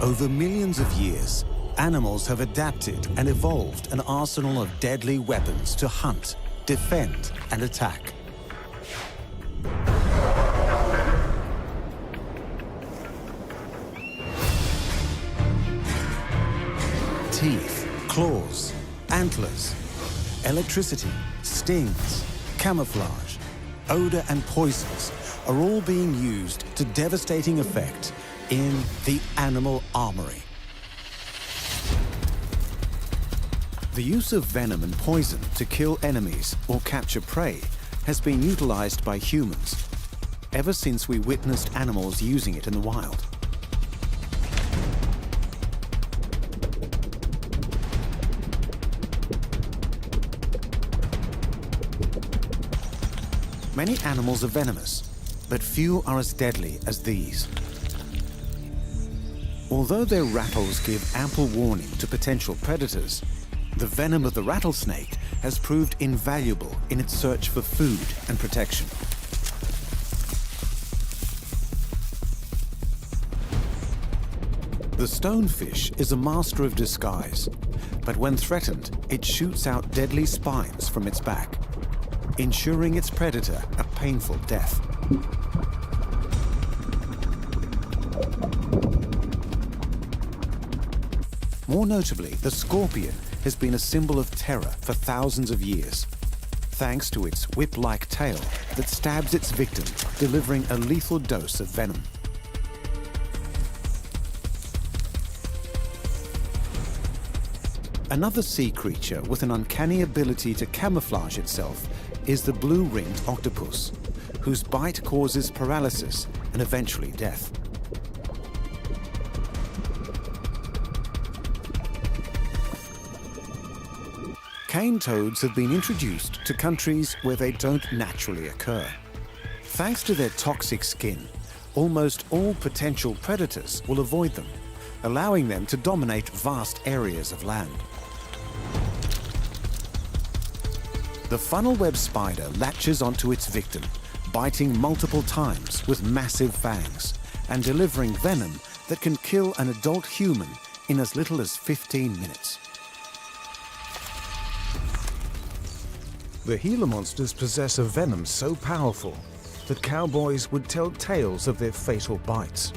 Over millions of years, animals have adapted and evolved an arsenal of deadly weapons to hunt, defend, and attack. Teeth, claws, antlers, electricity, stings, camouflage, odor, and poisons are all being used to devastating effect in the animal armory. The use of venom and poison to kill enemies or capture prey has been utilized by humans ever since we witnessed animals using it in the wild. Many animals are venomous, but few are as deadly as these. Although their rattles give ample warning to potential predators, the venom of the rattlesnake has proved invaluable in its search for food and protection. The stonefish is a master of disguise, but when threatened, it shoots out deadly spines from its back, ensuring its predator a painful death. More notably, the scorpion has been a symbol of terror for thousands of years, thanks to its whip-like tail that stabs its victim, delivering a lethal dose of venom. Another sea creature with an uncanny ability to camouflage itself is the blue-ringed octopus, whose bite causes paralysis and eventually death. Cane toads have been introduced to countries where they don't naturally occur. Thanks to their toxic skin, almost all potential predators will avoid them, allowing them to dominate vast areas of land. The funnel web spider latches onto its victim, biting multiple times with massive fangs and delivering venom that can kill an adult human in as little as 15 minutes. The Gila monsters possess a venom so powerful that cowboys would tell tales of their fatal bites.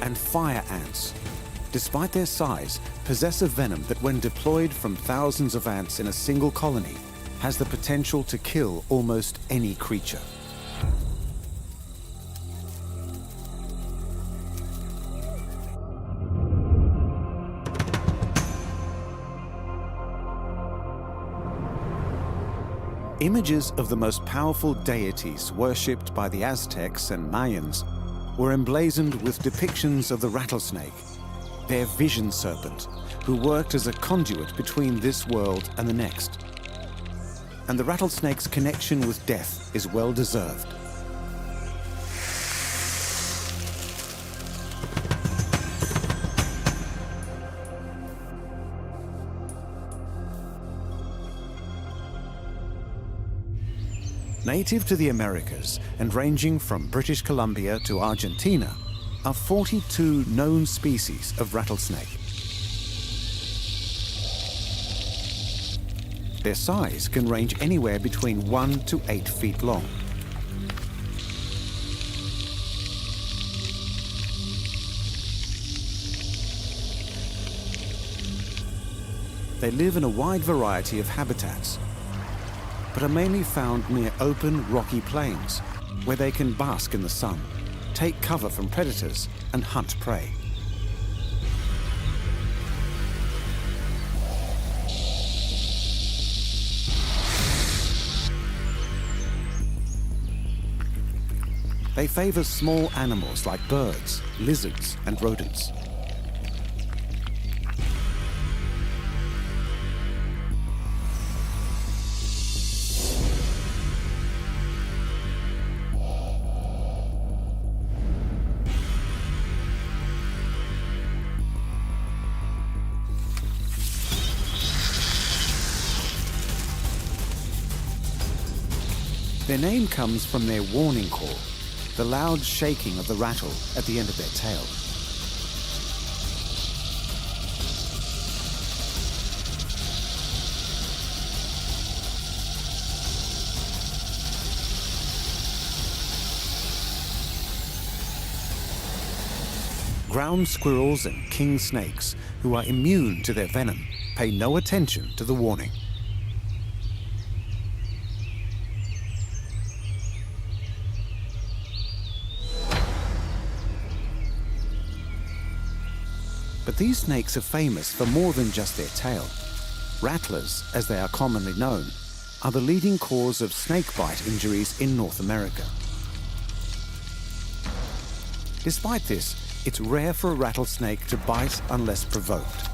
And fire ants, despite their size, possess a venom that when deployed from thousands of ants in a single colony, has the potential to kill almost any creature. Images of the most powerful deities worshipped by the Aztecs and Mayans were emblazoned with depictions of the rattlesnake, their vision serpent, who worked as a conduit between this world and the next. And the rattlesnake's connection with death is well deserved. Native to the Americas and ranging from British Columbia to Argentina are 42 known species of rattlesnake. Their size can range anywhere between 1 to 8 feet long. They live in a wide variety of habitats, but are mainly found near open, rocky plains, where they can bask in the sun, take cover from predators, and hunt prey. They favor small animals like birds, lizards, and rodents. Their name comes from their warning call, the loud shaking of the rattle at the end of their tail. Ground squirrels and king snakes, who are immune to their venom, pay no attention to the warning. But these snakes are famous for more than just their tail. Rattlers, as they are commonly known, are the leading cause of snakebite injuries in North America. Despite this, it's rare for a rattlesnake to bite unless provoked.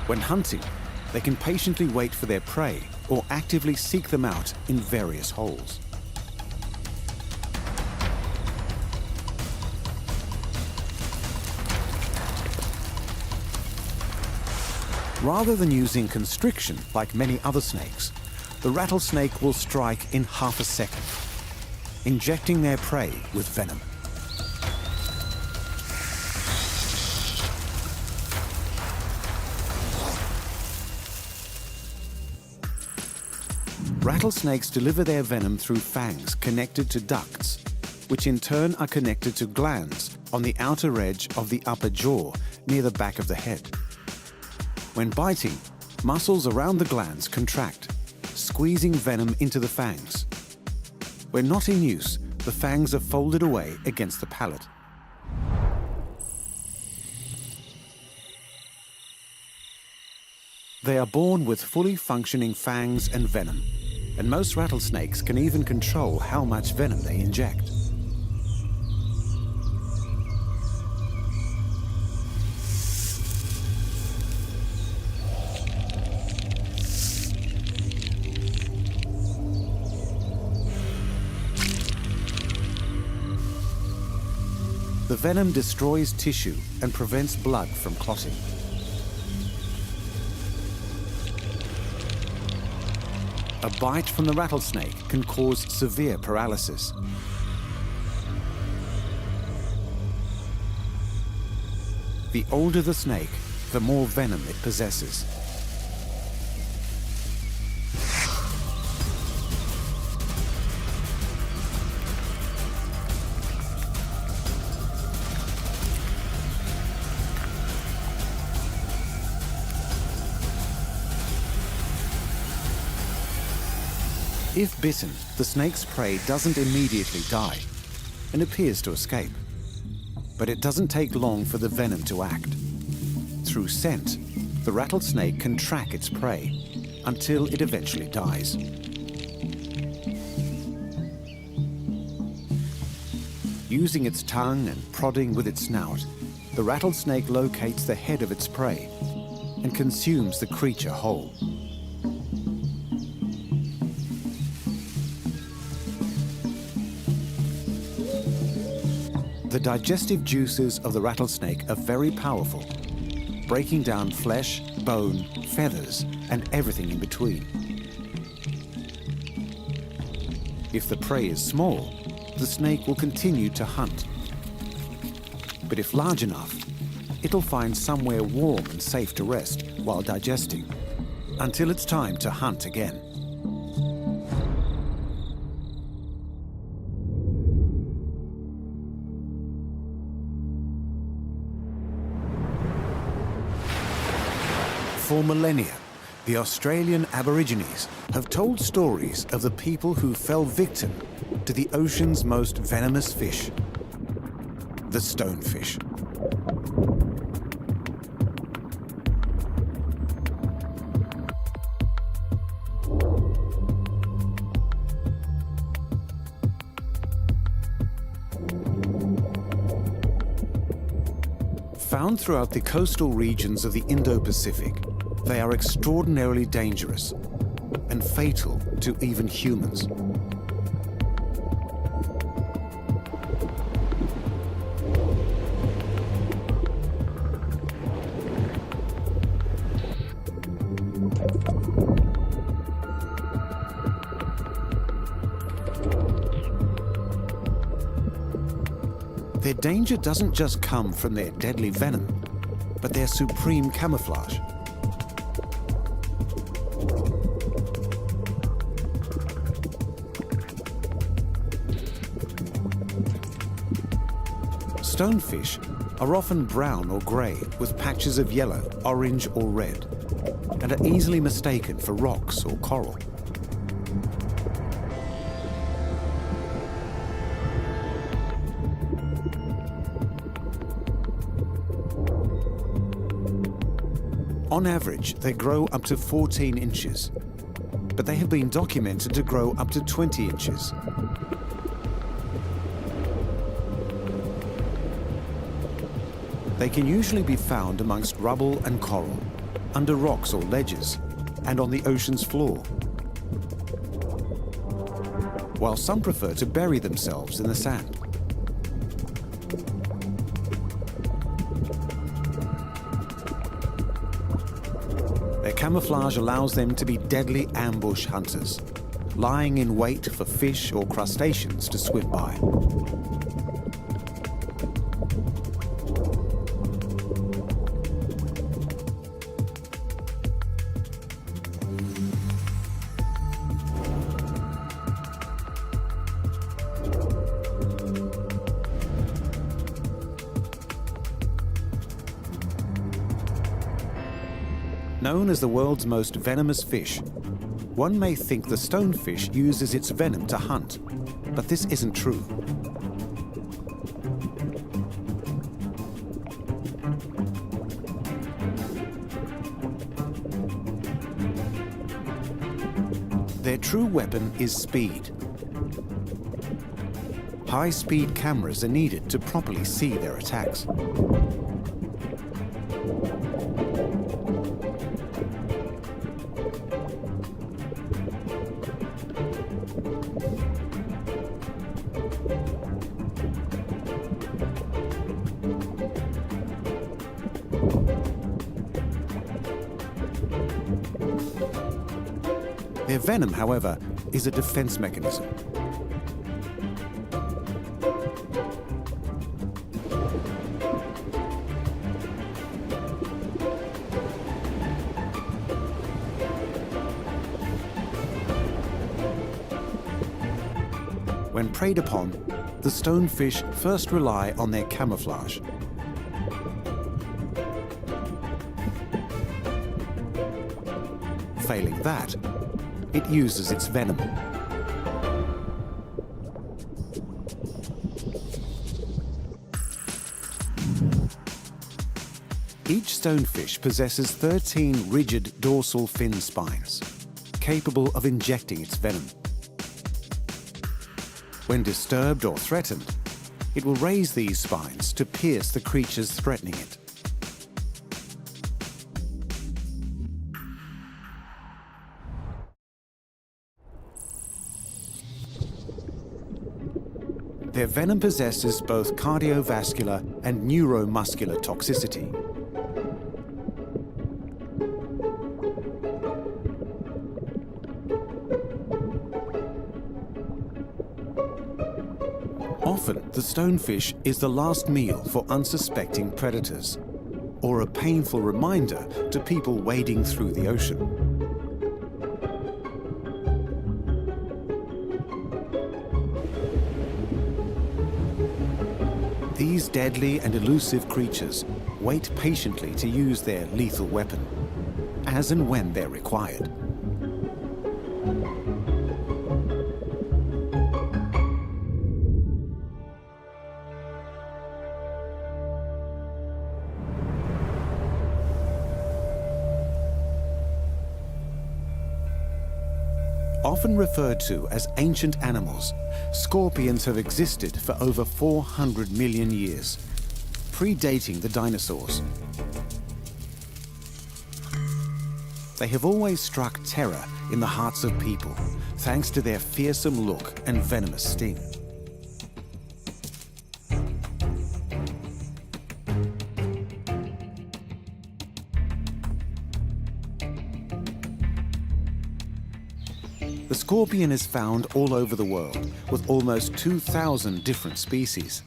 When hunting, they can patiently wait for their prey or actively seek them out in various holes. Rather than using constriction like many other snakes, the rattlesnake will strike in half a second, injecting their prey with venom. Rattlesnakes deliver their venom through fangs connected to ducts, which in turn are connected to glands on the outer edge of the upper jaw near the back of the head. When biting, muscles around the glands contract, squeezing venom into the fangs. When not in use, the fangs are folded away against the palate. They are born with fully functioning fangs and venom, and most rattlesnakes can even control how much venom they inject. The venom destroys tissue and prevents blood from clotting. A bite from the rattlesnake can cause severe paralysis. The older the snake, the more venom it possesses. If bitten, the snake's prey doesn't immediately die and appears to escape. But it doesn't take long for the venom to act. Through scent, the rattlesnake can track its prey until it eventually dies. Using its tongue and prodding with its snout, the rattlesnake locates the head of its prey and consumes the creature whole. The digestive juices of the rattlesnake are very powerful, breaking down flesh, bone, feathers, and everything in between. If the prey is small, the snake will continue to hunt. But if large enough, it'll find somewhere warm and safe to rest while digesting, until it's time to hunt again. For millennia, the Australian Aborigines have told stories of the people who fell victim to the ocean's most venomous fish, the stonefish. Found throughout the coastal regions of the Indo-Pacific, they are extraordinarily dangerous and fatal to even humans. Their danger doesn't just come from their deadly venom, but their supreme camouflage. Stonefish are often brown or grey with patches of yellow, orange or red, and are easily mistaken for rocks or coral. On average, they grow up to 14 inches, but they have been documented to grow up to 20 inches. They can usually be found amongst rubble and coral, under rocks or ledges, and on the ocean's floor, while some prefer to bury themselves in the sand. Their camouflage allows them to be deadly ambush hunters, lying in wait for fish or crustaceans to swim by. Known as the world's most venomous fish, one may think the stonefish uses its venom to hunt, but this isn't true. Their true weapon is speed. High-speed cameras are needed to properly see their attacks. Their venom, however, is a defense mechanism. When preyed upon, the stonefish first rely on their camouflage. Failing that, it uses its venom. Each stonefish possesses 13 rigid dorsal fin spines, capable of injecting its venom. When disturbed or threatened, it will raise these spines to pierce the creatures threatening it. Their venom possesses both cardiovascular and neuromuscular toxicity. Often, the stonefish is the last meal for unsuspecting predators, or a painful reminder to people wading through the ocean. These deadly and elusive creatures wait patiently to use their lethal weapon, as and when they're required. Often referred to as ancient animals, scorpions have existed for over 400 million years, predating the dinosaurs. They have always struck terror in the hearts of people, thanks to their fearsome look and venomous sting. The scorpion is found all over the world, with almost 2,000 different species.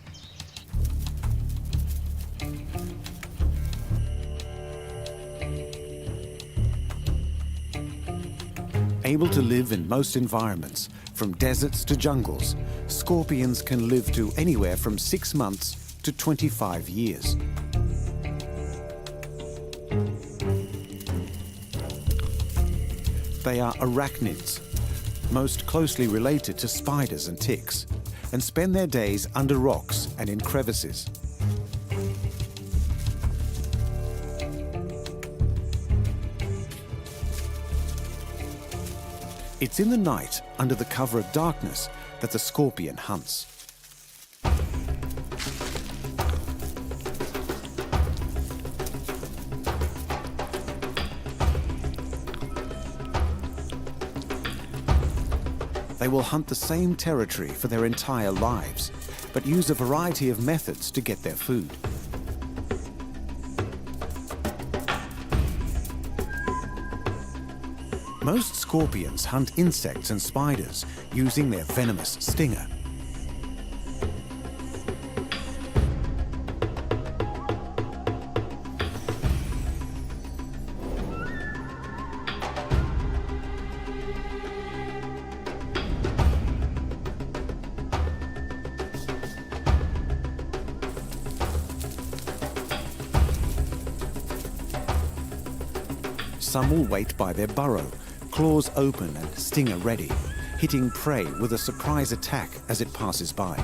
Able to live in most environments, from deserts to jungles, scorpions can live to anywhere from 6 months to 25 years. They are arachnids, most closely related to spiders and ticks, and spend their days under rocks and in crevices. It's in the night, under the cover of darkness, that the scorpion hunts. They will hunt the same territory for their entire lives, but use a variety of methods to get their food. Most scorpions hunt insects and spiders using their venomous stinger. Some will wait by their burrow, claws open and stinger ready, hitting prey with a surprise attack as it passes by.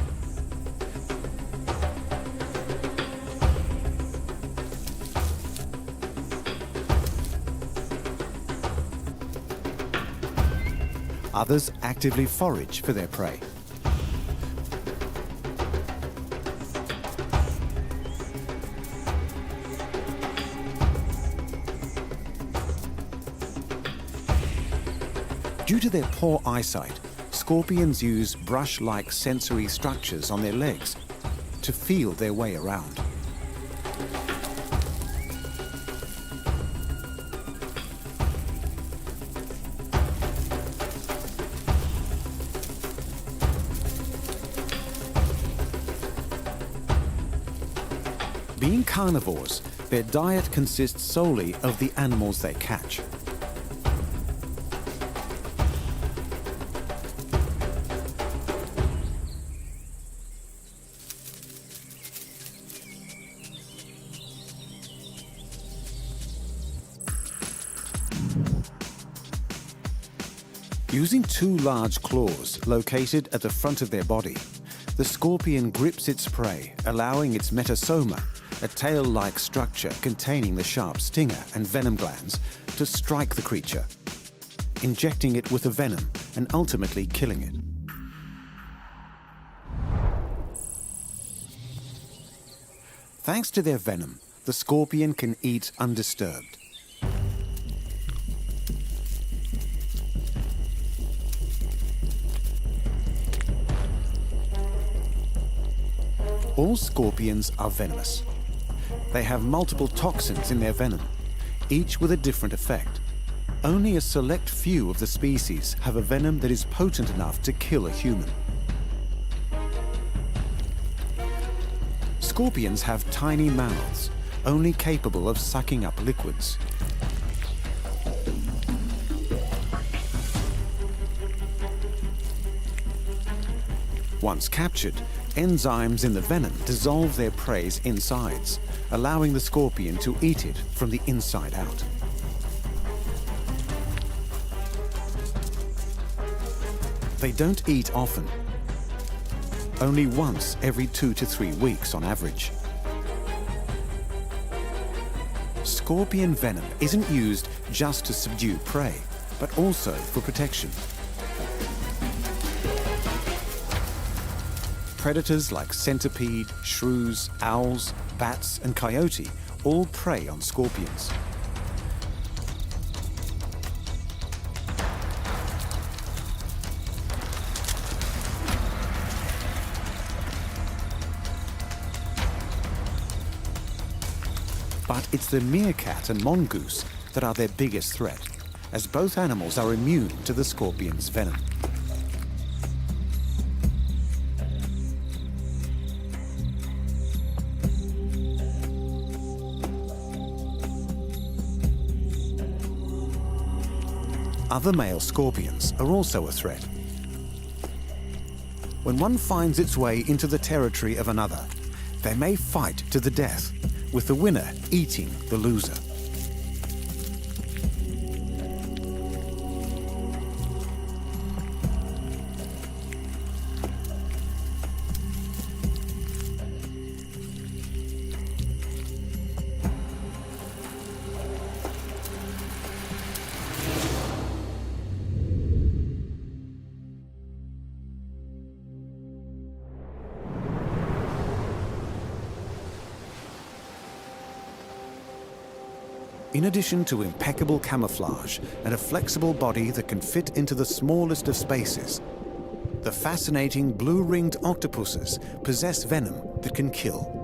Others actively forage for their prey. Due to their poor eyesight, scorpions use brush-like sensory structures on their legs to feel their way around. Being carnivores, their diet consists solely of the animals they catch. Using two large claws located at the front of their body, the scorpion grips its prey, allowing its metasoma, a tail-like structure containing the sharp stinger and venom glands, to strike the creature, injecting it with the venom and ultimately killing it. Thanks to their venom, the scorpion can eat undisturbed. All scorpions are venomous. They have multiple toxins in their venom, each with a different effect. Only a select few of the species have a venom that is potent enough to kill a human. Scorpions have tiny mouths, only capable of sucking up liquids. Once captured, enzymes in the venom dissolve their prey's insides, allowing the scorpion to eat it from the inside out. They don't eat often, only once every 2 to 3 weeks on average. Scorpion venom isn't used just to subdue prey, but also for protection. Predators like centipede, shrews, owls, bats, and coyote all prey on scorpions. But it's the meerkat and mongoose that are their biggest threat, as both animals are immune to the scorpion's venom. Other male scorpions are also a threat. When one finds its way into the territory of another, they may fight to the death, with the winner eating the loser. In addition to impeccable camouflage and a flexible body that can fit into the smallest of spaces, the fascinating blue-ringed octopuses possess venom that can kill.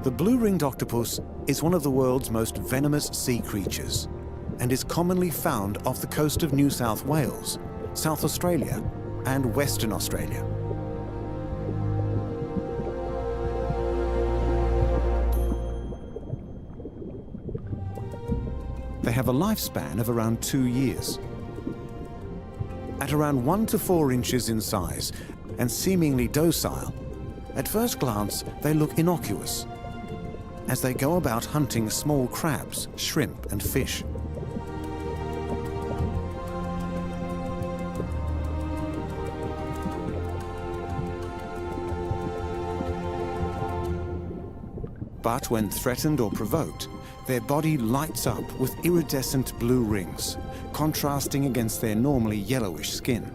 The blue-ringed octopus is one of the world's most venomous sea creatures and is commonly found off the coast of New South Wales, South Australia, and Western Australia. They have a lifespan of around 2 years. At around 1 to 4 inches in size and seemingly docile, at first glance they look innocuous as they go about hunting small crabs, shrimp, and fish. But when threatened or provoked, their body lights up with iridescent blue rings, contrasting against their normally yellowish skin.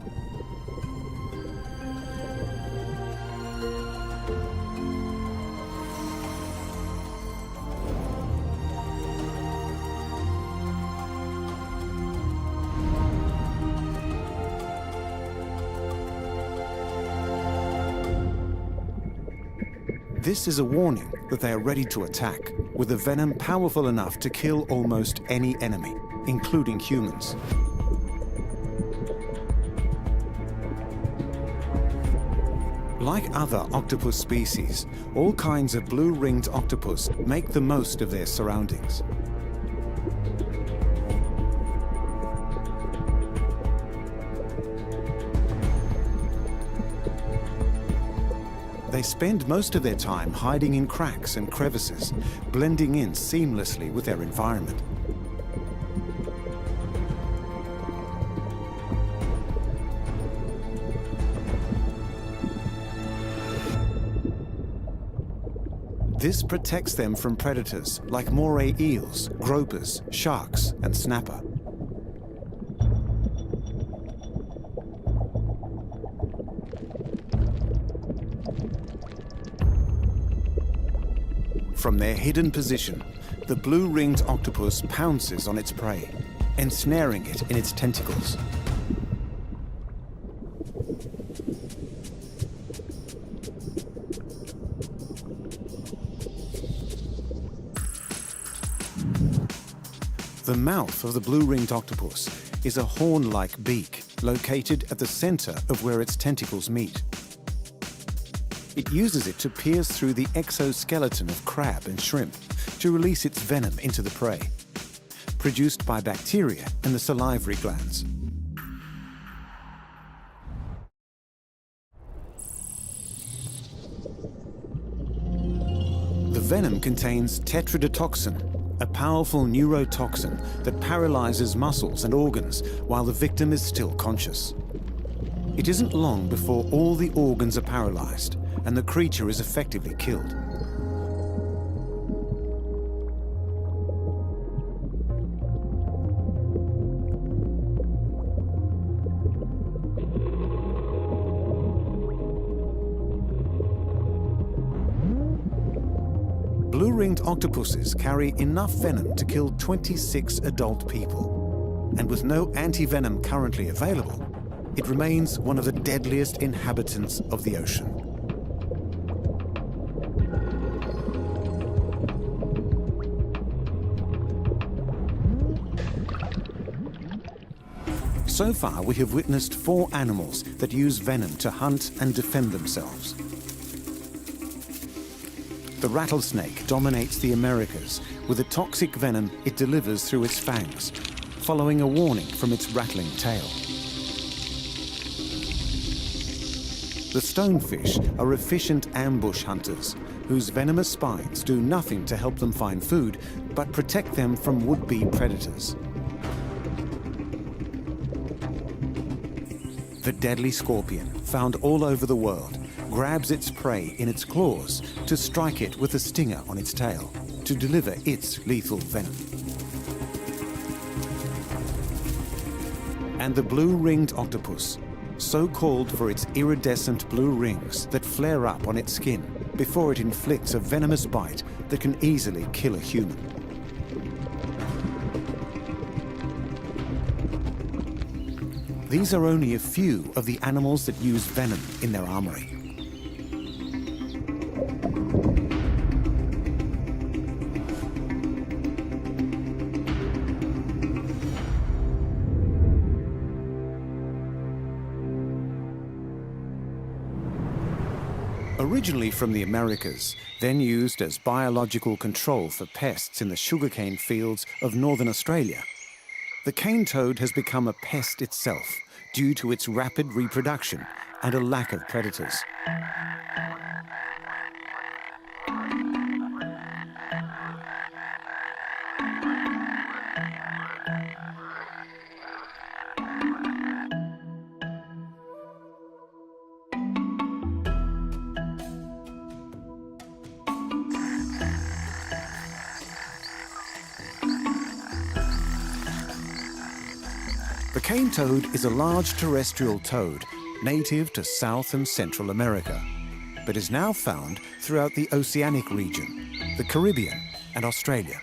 This is a warning that they are ready to attack, with a venom powerful enough to kill almost any enemy, including humans. Like other octopus species, all kinds of blue-ringed octopus make the most of their surroundings. They spend most of their time hiding in cracks and crevices, blending in seamlessly with their environment. This protects them from predators like moray eels, gropers, sharks, and snapper. From their hidden position, the blue-ringed octopus pounces on its prey, ensnaring it in its tentacles. The mouth of the blue-ringed octopus is a horn-like beak located at the center of where its tentacles meet. It uses it to pierce through the exoskeleton of crab and shrimp to release its venom into the prey, produced by bacteria in the salivary glands. The venom contains tetrodotoxin, a powerful neurotoxin that paralyzes muscles and organs while the victim is still conscious. It isn't long before all the organs are paralyzed and the creature is effectively killed. blue-ringed octopuses carry enough venom to kill 26 adult people. And with no anti-venom currently available, it remains one of the deadliest inhabitants of the ocean. So far, we have witnessed 4 animals that use venom to hunt and defend themselves. The rattlesnake dominates the Americas with the toxic venom it delivers through its fangs, following a warning from its rattling tail. The stonefish are efficient ambush hunters whose venomous spines do nothing to help them find food, but protect them from would-be predators. The deadly scorpion, found all over the world, grabs its prey in its claws to strike it with a stinger on its tail to deliver its lethal venom. And the blue-ringed octopus, so called for its iridescent blue rings that flare up on its skin before it inflicts a venomous bite that can easily kill a human. These are only a few of the animals that use venom in their armory. Originally from the Americas, then used as biological control for pests in the sugarcane fields of northern Australia, the cane toad has become a pest itself due to its rapid reproduction and a lack of predators. The cane toad is a large terrestrial toad native to South and Central America, but is now found throughout the oceanic region, the Caribbean and Australia.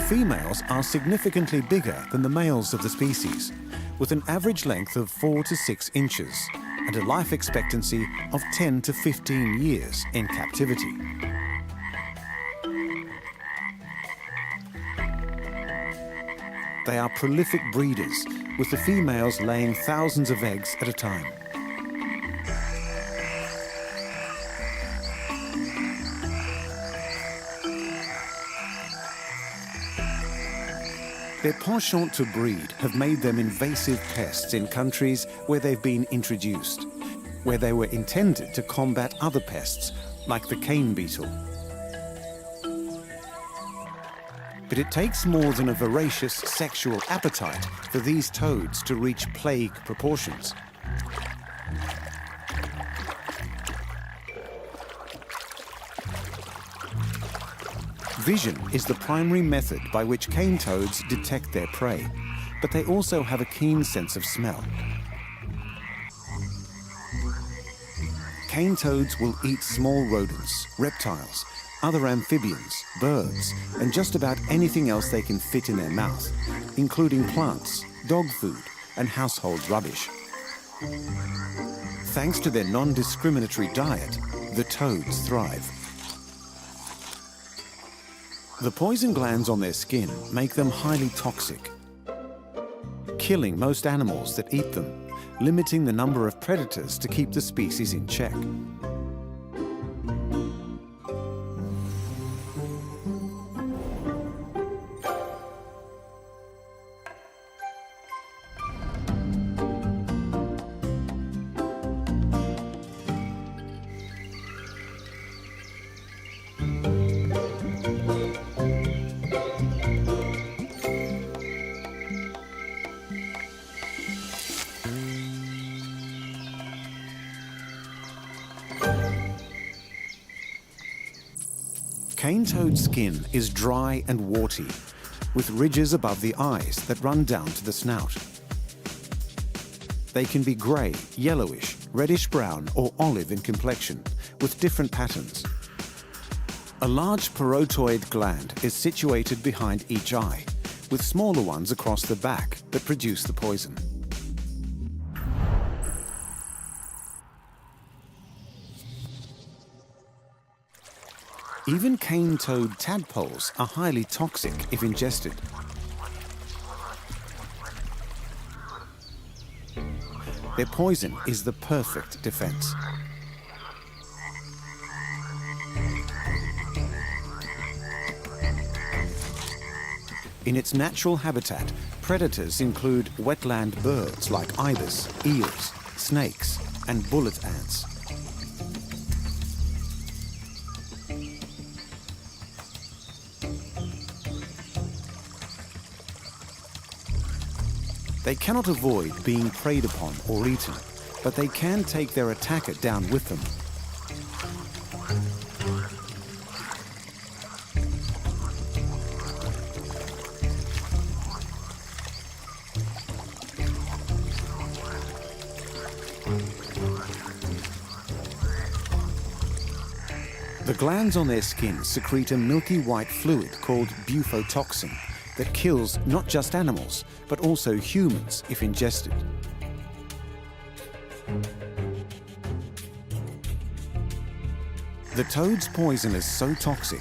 Females are significantly bigger than the males of the species, with an average length of 4 to 6 inches and a life expectancy of 10 to 15 years in captivity. They are prolific breeders, with the females laying thousands of eggs at a time. Their penchant to breed have made them invasive pests in countries where they've been introduced, where they were intended to combat other pests, like the cane beetle. But it takes more than a voracious sexual appetite for these toads to reach plague proportions. Vision is the primary method by which cane toads detect their prey, but they also have a keen sense of smell. Cane toads will eat small rodents, reptiles, other amphibians, birds, and just about anything else they can fit in their mouth, including plants, dog food, and household rubbish. Thanks to their non-discriminatory diet, the toads thrive. The poison glands on their skin make them highly toxic, killing most animals that eat them, limiting the number of predators to keep the species in check. Cane toad skin is dry and warty, with ridges above the eyes that run down to the snout. They can be grey, yellowish, reddish-brown or olive in complexion, with different patterns. A large parotoid gland is situated behind each eye, with smaller ones across the back that produce the poison. Even cane-toed tadpoles are highly toxic if ingested. Their poison is the perfect defense. In its natural habitat, predators include wetland birds like ibis, eels, snakes, and bullet ants. They cannot avoid being preyed upon or eaten, but they can take their attacker down with them. The glands on their skin secrete a milky white fluid called bufotoxin that kills not just animals, but also humans if ingested. The toad's poison is so toxic,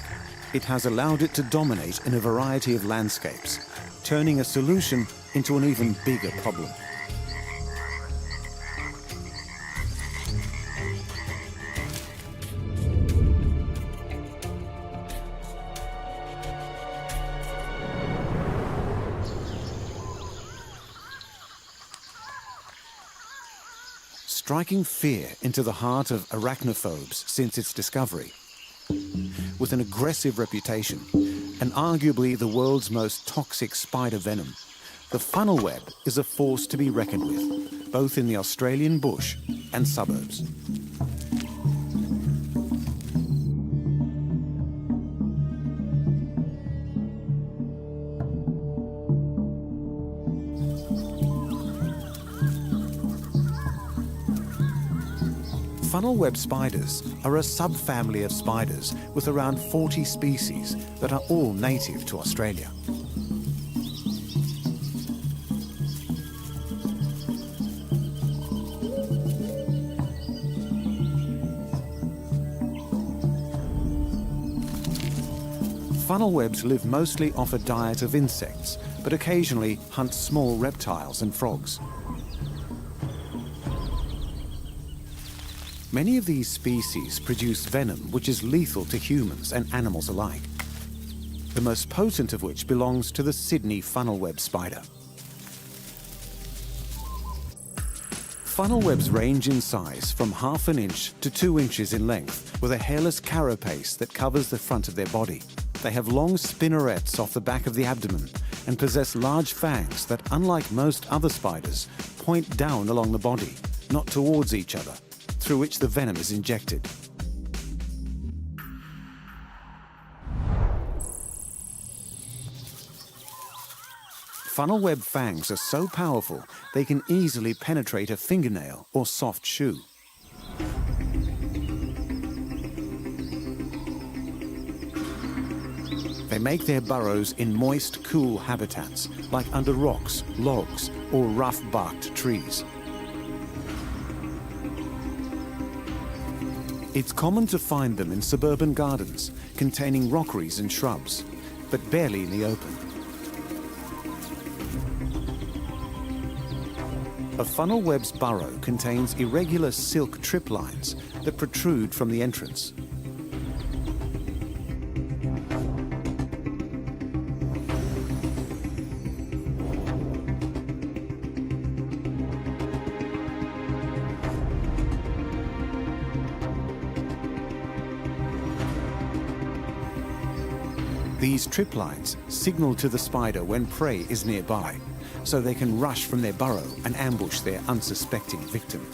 it has allowed it to dominate in a variety of landscapes, turning a solution into an even bigger problem. Striking fear into the heart of arachnophobes since its discovery. With an aggressive reputation and arguably the world's most toxic spider venom, the funnel web is a force to be reckoned with, both in the Australian bush and suburbs. Funnel web spiders are a subfamily of spiders with around 40 species that are all native to Australia. Funnel webs live mostly off a diet of insects, but occasionally hunt small reptiles and frogs. Many of these species produce venom which is lethal to humans and animals alike, the most potent of which belongs to the Sydney funnel web spider. Funnel webs range in size from ½ an inch to 2 inches in length, with a hairless carapace that covers the front of their body. They have long spinnerets off the back of the abdomen and possess large fangs that, unlike most other spiders, point down along the body, not towards each other, through which the venom is injected. Funnel web fangs are so powerful they can easily penetrate a fingernail or soft shoe. They make their burrows in moist, cool habitats, like under rocks, logs, or rough-barked trees. It's common to find them in suburban gardens containing rockeries and shrubs, but barely in the open. A funnel web's burrow contains irregular silk trip lines that protrude from the entrance. These trip lines signal to the spider when prey is nearby, so they can rush from their burrow and ambush their unsuspecting victim.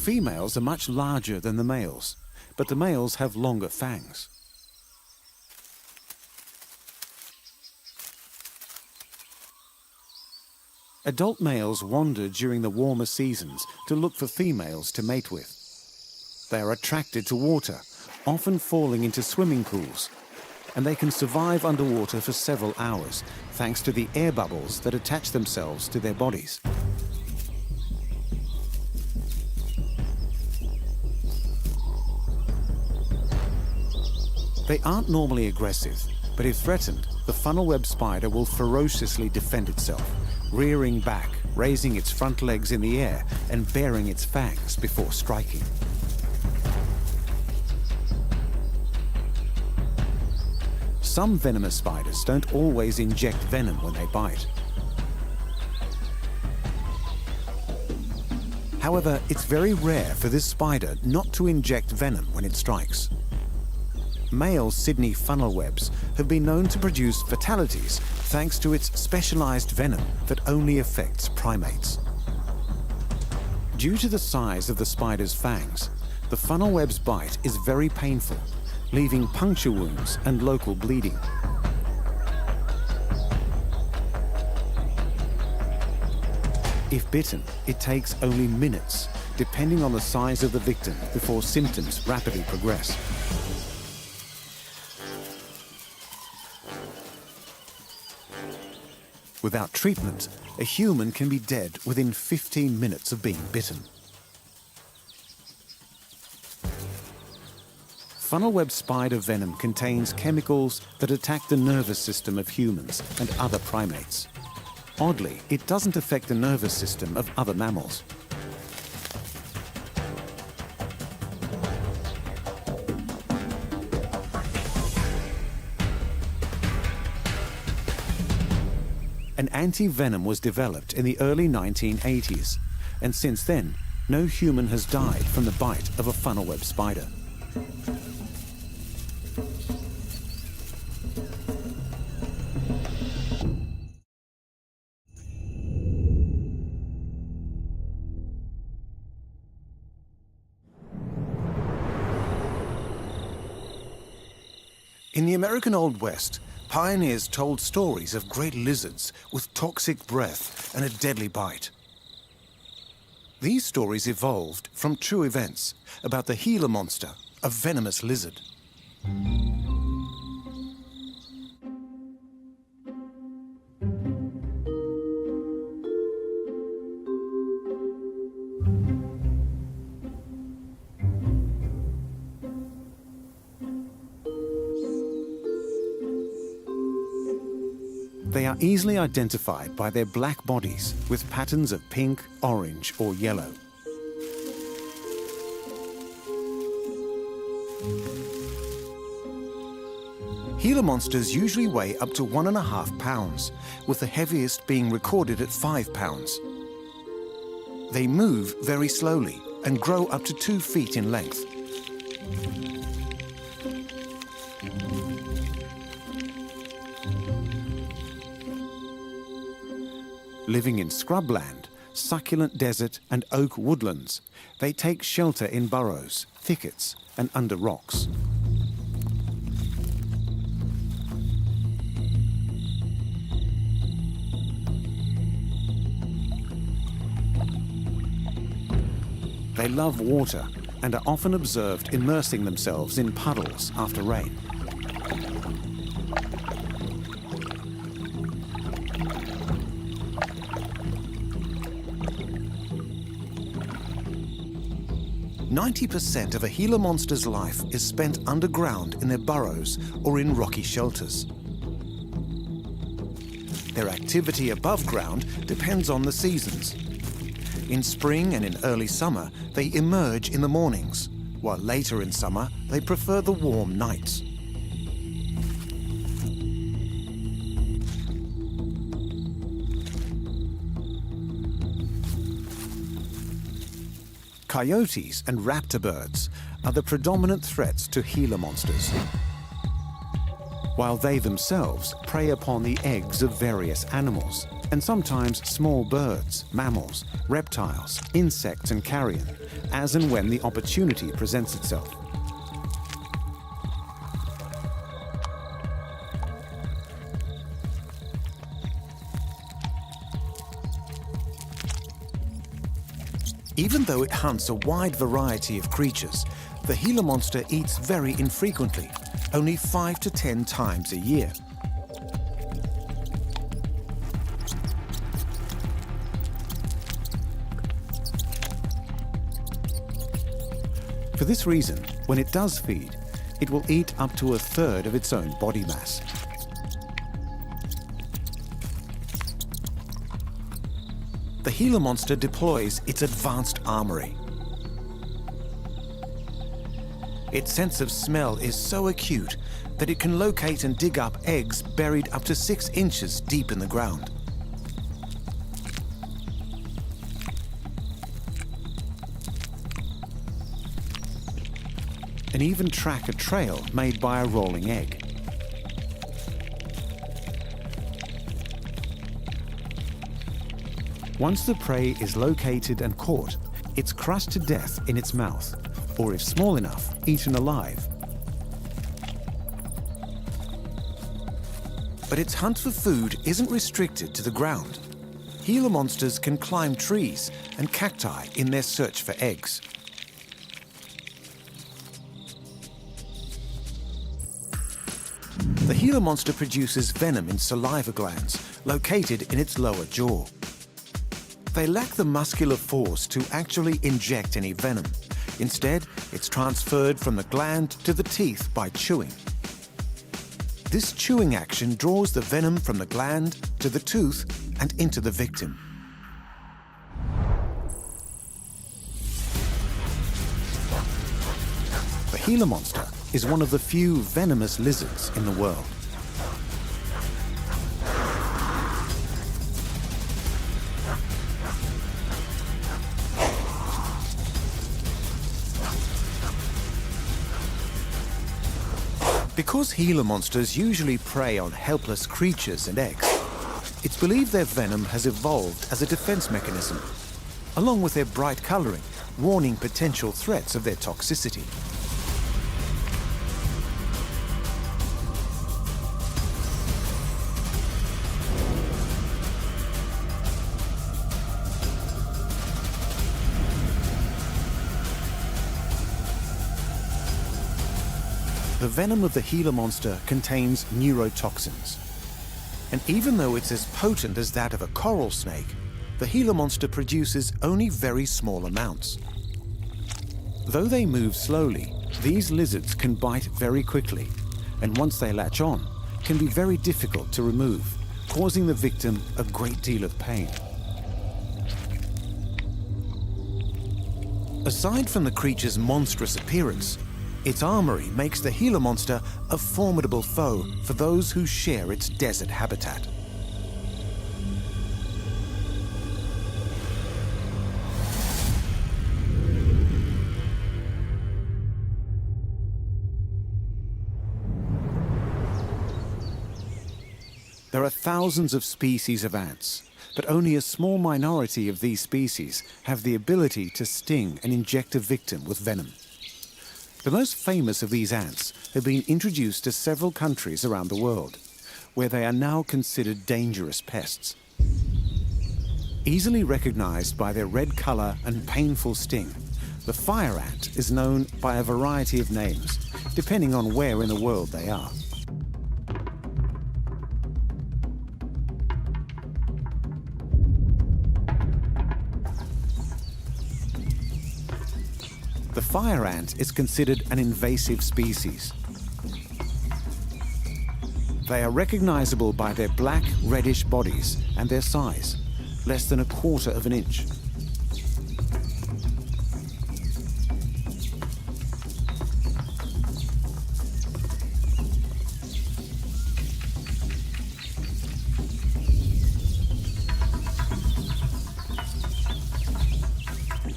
females are much larger than the males, but the males have longer fangs. Adult males wander during the warmer seasons to look for females to mate with. They are attracted to water, often falling into swimming pools, and they can survive underwater for several hours thanks to the air bubbles that attach themselves to their bodies. They aren't normally aggressive, but if threatened, the funnel web spider will ferociously defend itself, rearing back, raising its front legs in the air and baring its fangs before striking. Some venomous spiders don't always inject venom when they bite. However, it's very rare for this spider not to inject venom when it strikes. Male Sydney funnel webs have been known to produce fatalities thanks to its specialized venom that only affects primates. Due to the size of the spider's fangs, the funnel web's bite is very painful, leaving puncture wounds and local bleeding. If bitten, it takes only minutes, depending on the size of the victim, before symptoms rapidly progress. Without treatment, a human can be dead within 15 minutes of being bitten. Funnel web spider venom contains chemicals that attack the nervous system of humans and other primates. Oddly, it doesn't affect the nervous system of other mammals. An anti-venom was developed in the early 1980s, and since then, no human has died from the bite of a funnel web spider. In the American Old West, pioneers told stories of great lizards with toxic breath and a deadly bite. These stories evolved from true events about the Gila monster, a venomous lizard. They are easily identified by their black bodies with patterns of pink, orange, or yellow. Gila monsters usually weigh up to 1.5 pounds, with the heaviest being recorded at 5 pounds. They move very slowly and grow up to 2 feet in length. Living in scrubland, succulent desert and oak woodlands, they take shelter in burrows, thickets and under rocks. They love water and are often observed immersing themselves in puddles after rain. "90% of a Gila monster's life is spent underground in their burrows or in rocky shelters. Their activity above ground depends on the seasons. In spring and in early summer, they emerge in the mornings, while later in summer, they prefer the warm nights. Coyotes and raptor birds are the predominant threats to Gila monsters, while they themselves prey upon the eggs of various animals. and sometimes small birds, mammals, reptiles, insects and carrion, as and when the opportunity presents itself. Even though it hunts a wide variety of creatures, the Gila monster eats very infrequently, only 5 to 10 times a year. For this reason, when it does feed, it will eat up to a third of its own body mass. The Gila monster deploys its advanced armory. Its sense of smell is so acute that it can locate and dig up eggs buried up to 6 inches deep in the ground. And even track a trail made by a rolling egg. Once the prey is located and caught, it's crushed to death in its mouth, or if small enough, eaten alive. But its hunt for food isn't restricted to the ground. Gila monsters can climb trees and cacti in their search for eggs. The Gila monster produces venom in saliva glands located in its lower jaw. They lack the muscular force to actually inject any venom. Instead, it's transferred from the gland to the teeth by chewing. This chewing action draws the venom from the gland to the tooth and into the victim. The Gila monster is one of the few venomous lizards in the world. Because Gila monsters usually prey on helpless creatures and eggs, it's believed their venom has evolved as a defense mechanism, along with their bright coloring, warning potential threats of their toxicity. The venom of the Gila monster contains neurotoxins. And even though it's as potent as that of a coral snake, the Gila monster produces only very small amounts. Though they move slowly, these lizards can bite very quickly, and once they latch on, can be very difficult to remove, causing the victim a great deal of pain. Aside from the creature's monstrous appearance, its armory makes the Gila monster a formidable foe for those who share its desert habitat. There are thousands of species of ants, but only a small minority of these species have the ability to sting and inject a victim with venom. The most famous of these ants have been introduced to several countries around the world, where they are now considered dangerous pests. Easily recognized by their red color and painful sting, the fire ant is known by a variety of names, depending on where in the world they are. The fire ant is considered an invasive species. They are recognizable by their black, reddish bodies and their size, less than 1/4 of an inch.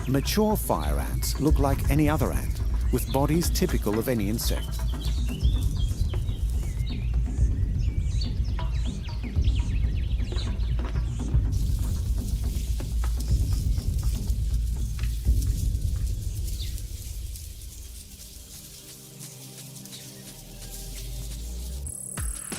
Mature fire ants look like any other ant, with bodies typical of any insect.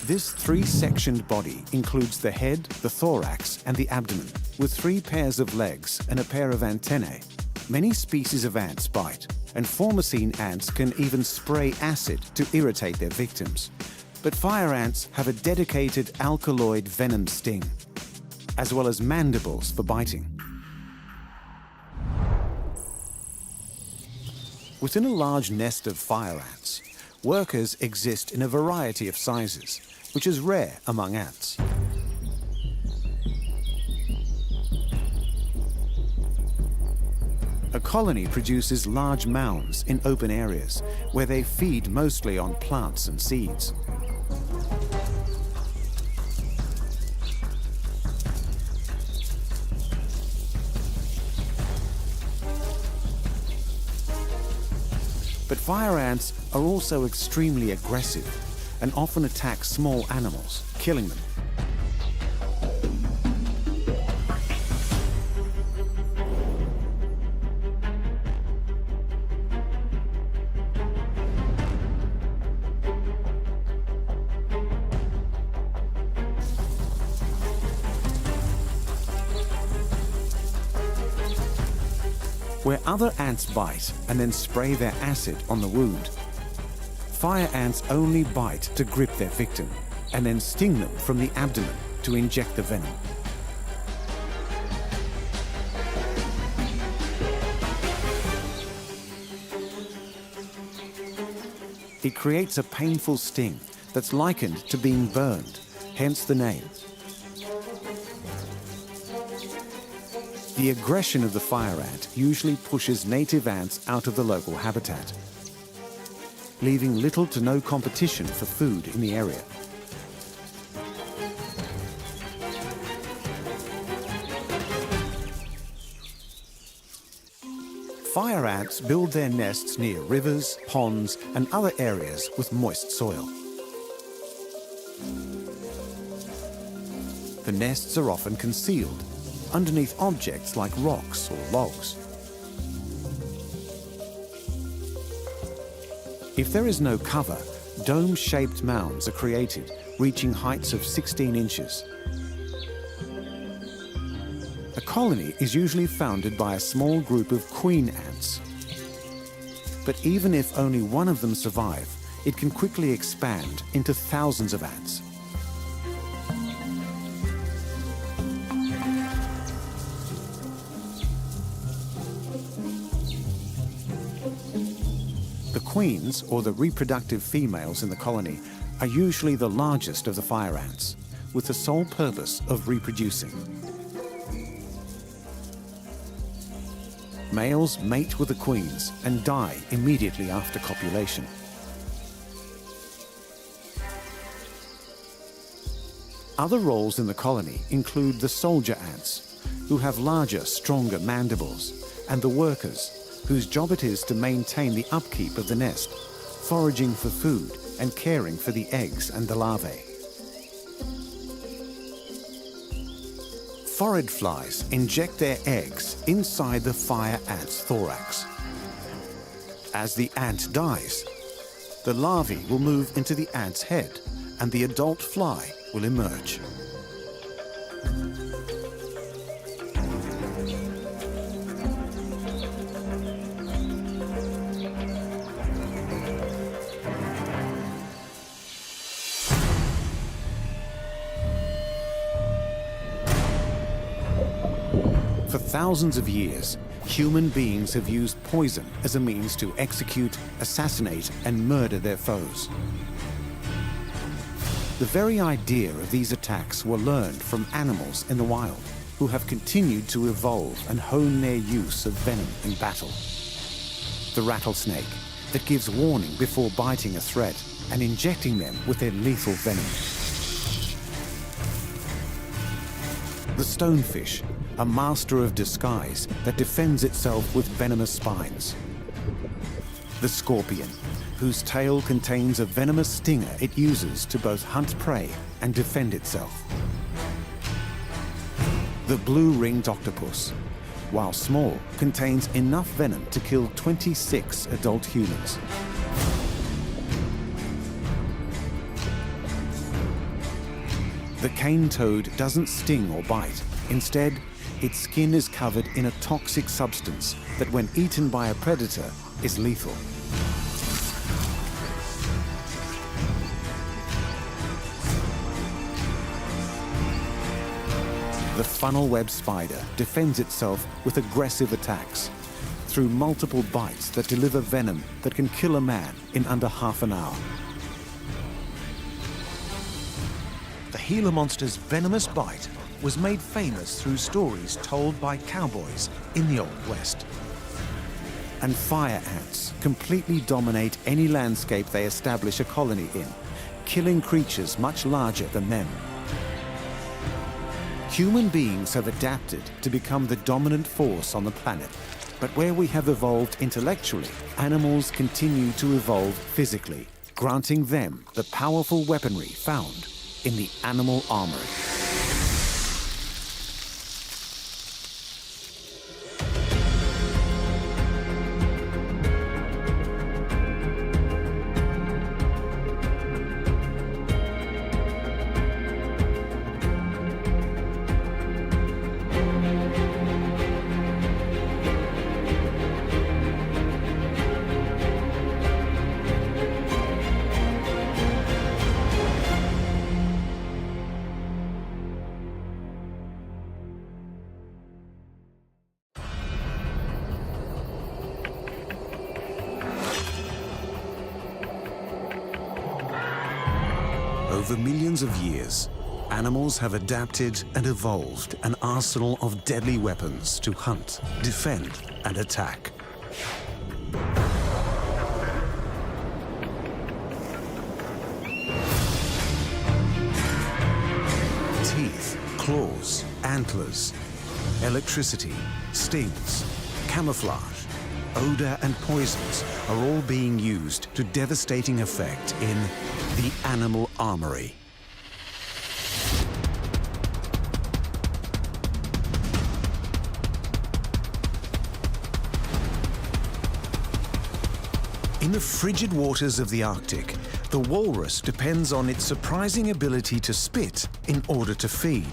This three-sectioned body includes the head, the thorax, and the abdomen, with 3 pairs of legs and a pair of antennae. Many species of ants bite, and formicine ants can even spray acid to irritate their victims. But fire ants have a dedicated alkaloid venom sting, as well as mandibles for biting. Within a large nest of fire ants, workers exist in a variety of sizes, which is rare among ants. A colony produces large mounds in open areas where they feed mostly on plants and seeds. But fire ants are also extremely aggressive and often attack small animals, killing them. Where other ants bite and then spray their acid on the wound, fire ants only bite to grip their victim and then sting them from the abdomen to inject the venom. It creates a painful sting that's likened to being burned, hence the name. The aggression of the fire ant usually pushes native ants out of the local habitat, leaving little to no competition for food in the area. Fire ants build their nests near rivers, ponds, and other areas with moist soil. The nests are often concealed underneath objects like rocks or logs. If there is no cover, dome-shaped mounds are created, reaching heights of 16 inches. A colony is usually founded by a small group of queen ants. But even if only one of them survive, it can quickly expand into thousands of ants. The queens, or the reproductive females in the colony, are usually the largest of the fire ants, with the sole purpose of reproducing. Males mate with the queens and die immediately after copulation. Other roles in the colony include the soldier ants, who have larger, stronger mandibles, and the workers, whose job it is to maintain the upkeep of the nest, foraging for food and caring for the eggs and the larvae. Phorid flies inject their eggs inside the fire ant's thorax. As the ant dies, the larvae will move into the ant's head and the adult fly will emerge. For thousands of years, human beings have used poison as a means to execute, assassinate, and murder their foes. The very idea of these attacks were learned from animals in the wild, who have continued to evolve and hone their use of venom in battle. The rattlesnake, that gives warning before biting a threat and injecting them with their lethal venom. The stonefish, a master of disguise that defends itself with venomous spines. The scorpion, whose tail contains a venomous stinger it uses to both hunt prey and defend itself. The blue-ringed octopus, while small, contains enough venom to kill 26 adult humans. The cane toad doesn't sting or bite. Instead, its skin is covered in a toxic substance that, when eaten by a predator, is lethal. The funnel web spider defends itself with aggressive attacks through multiple bites that deliver venom that can kill a man in under half an hour. The Gila monster's venomous bite was made famous through stories told by cowboys in the Old West. And fire ants completely dominate any landscape they establish a colony in, killing creatures much larger than them. Human beings have adapted to become the dominant force on the planet. But where we have evolved intellectually, animals continue to evolve physically, granting them the powerful weaponry found in the animal armory. Over millions of years, animals have adapted and evolved an arsenal of deadly weapons to hunt, defend, and attack. Teeth, claws, antlers, electricity, stings, camouflage, odor, and poisons are all being used to devastating effect in the animal armory. In the frigid waters of the Arctic, the walrus depends on its surprising ability to spit in order to feed.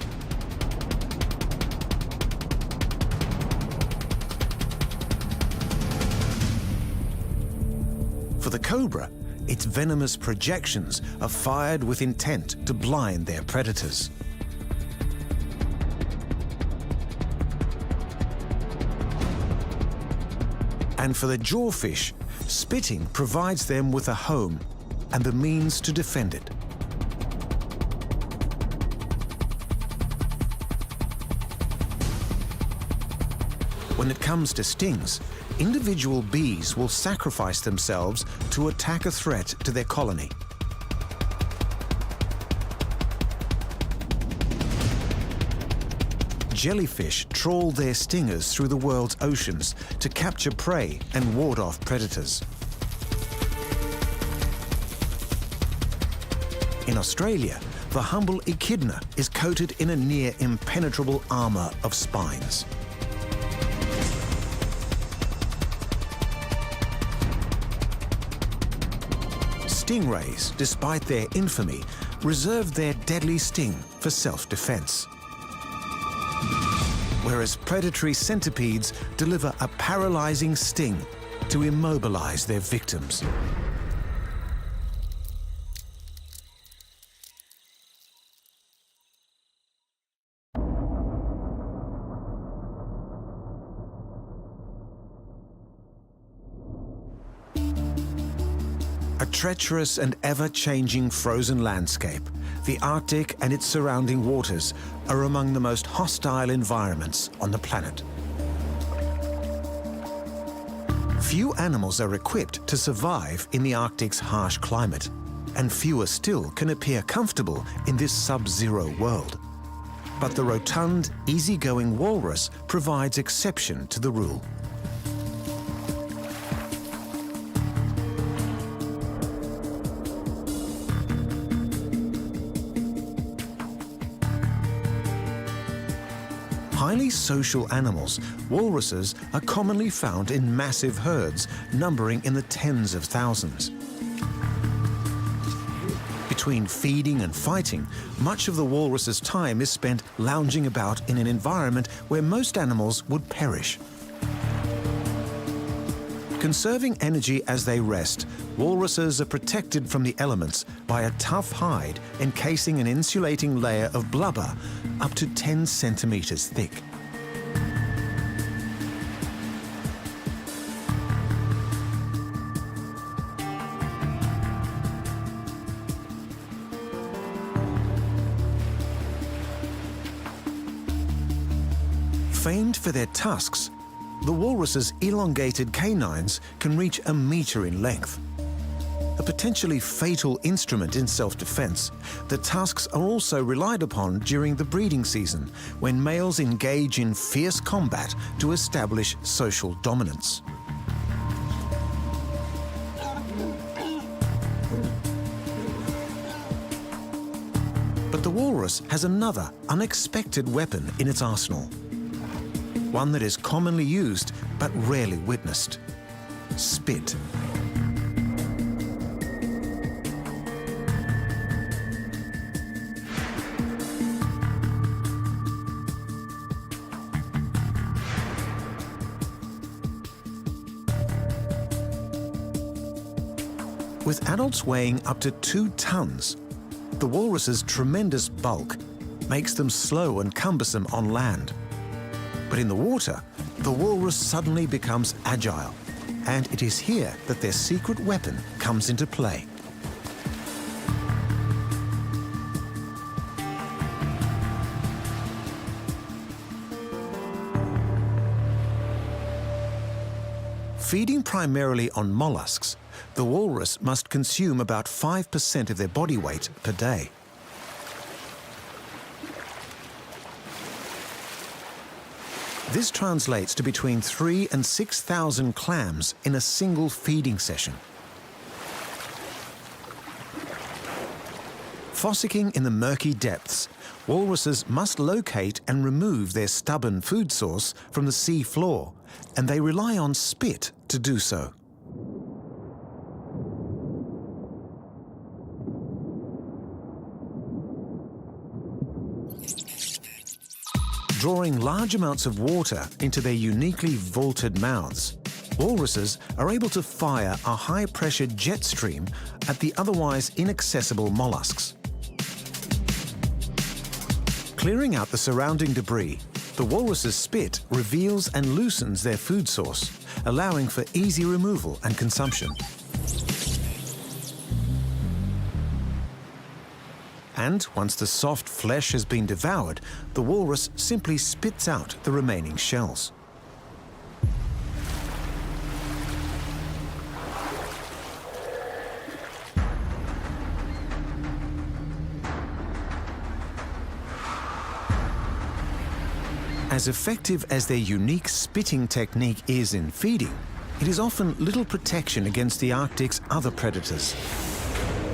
For the cobra, its venomous projections are fired with intent to blind their predators. And for the jawfish, spitting provides them with a home and the means to defend it. When it comes to stings, individual bees will sacrifice themselves to attack a threat to their colony. Jellyfish trawl their stingers through the world's oceans to capture prey and ward off predators. In Australia, the humble echidna is coated in a near impenetrable armor of spines. Stingrays, despite their infamy, reserve their deadly sting for self-defense. Whereas predatory centipedes deliver a paralyzing sting to immobilize their victims. A treacherous and ever-changing frozen landscape, the Arctic and its surrounding waters are among the most hostile environments on the planet. Few animals are equipped to survive in the Arctic's harsh climate, and fewer still can appear comfortable in this sub-zero world. But the rotund, easygoing walrus provides exception to the rule. Highly social animals, walruses are commonly found in massive herds, numbering in the tens of thousands. between feeding and fighting, much of the walrus's time is spent lounging about in an environment where most animals would perish. Conserving energy as they rest, walruses are protected from the elements by a tough hide encasing an insulating layer of blubber up to 10 centimeters thick. Famed for their tusks, the walrus's elongated canines can reach a meter in length. A potentially fatal instrument in self-defense, the tusks are also relied upon during the breeding season, when males engage in fierce combat to establish social dominance. But the walrus has another unexpected weapon in its arsenal. One that is commonly used but rarely witnessed: spit. With adults weighing up to 2 tons, the walrus's tremendous bulk makes them slow and cumbersome on land. But in the water, the walrus suddenly becomes agile, and it is here that their secret weapon comes into play. Feeding primarily on mollusks, the walrus must consume about 5% of their body weight per day. This translates to between 3,000 and 6,000 clams in a single feeding session. Fossicking in the murky depths, walruses must locate and remove their stubborn food source from the sea floor, and they rely on spit to do so. Drawing large amounts of water into their uniquely vaulted mouths, walruses are able to fire a high-pressure jet stream at the otherwise inaccessible mollusks. Clearing out the surrounding debris, the walrus's spit reveals and loosens their food source, allowing for easy removal and consumption. And once the soft flesh has been devoured, the walrus simply spits out the remaining shells. As effective as their unique spitting technique is in feeding, it is often little protection against the Arctic's other predators.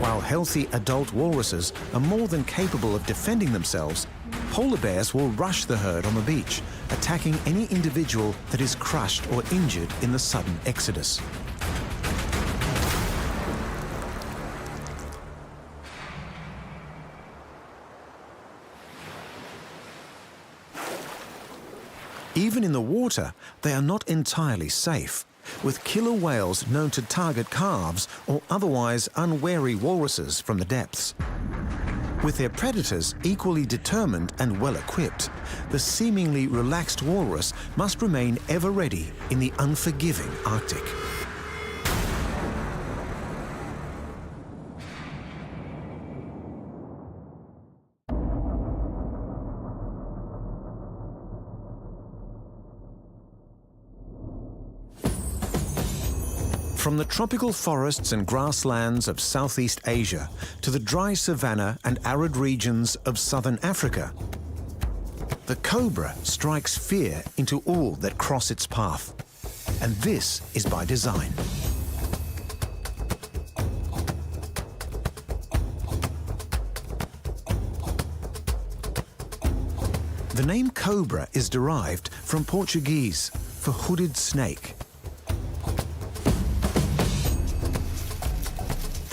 While healthy adult walruses are more than capable of defending themselves, polar bears will rush the herd on the beach, attacking any individual that is crushed or injured in the sudden exodus. Even in the water, they are not entirely safe, with killer whales known to target calves or otherwise unwary walruses from the depths. With their predators equally determined and well-equipped, the seemingly relaxed walrus must remain ever ready in the unforgiving Arctic. From the tropical forests and grasslands of Southeast Asia to the dry savanna and arid regions of southern Africa, the cobra strikes fear into all that cross its path. And this is by design. The name cobra is derived from Portuguese for hooded snake.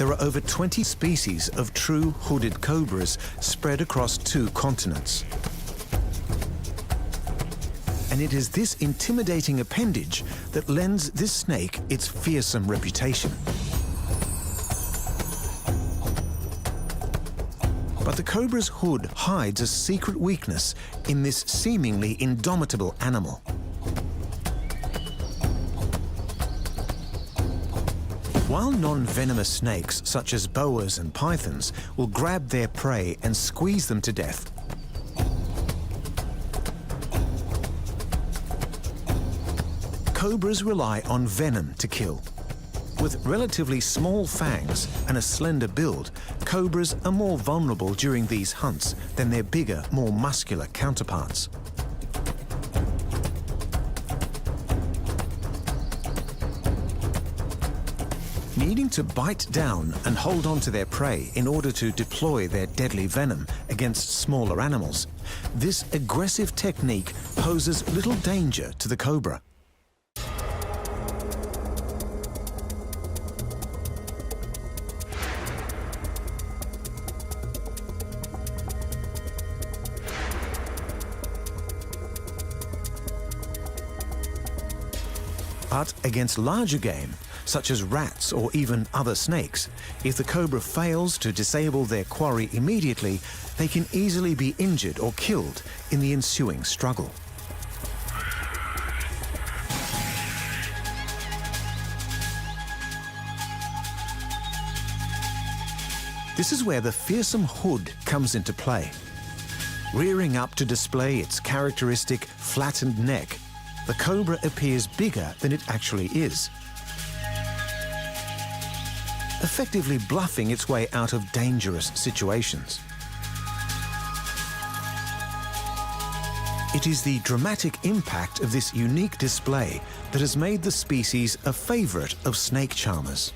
there are over 20 species of true hooded cobras spread across 2 continents. And it is this intimidating appendage that lends this snake its fearsome reputation. But the cobra's hood hides a secret weakness in this seemingly indomitable animal. While non-venomous snakes, such as boas and pythons, will grab their prey and squeeze them to death, cobras rely on venom to kill. With relatively small fangs and a slender build, cobras are more vulnerable during these hunts than their bigger, more muscular counterparts. Needing to bite down and hold on to their prey in order to deploy their deadly venom against smaller animals, this aggressive technique poses little danger to the cobra. But against larger game, such as rats or even other snakes, if the cobra fails to disable their quarry immediately, they can easily be injured or killed in the ensuing struggle. This is where the fearsome hood comes into play. Rearing up to display its characteristic flattened neck, the cobra appears bigger than it actually is, effectively bluffing its way out of dangerous situations. It is the dramatic impact of this unique display that has made the species a favorite of snake charmers.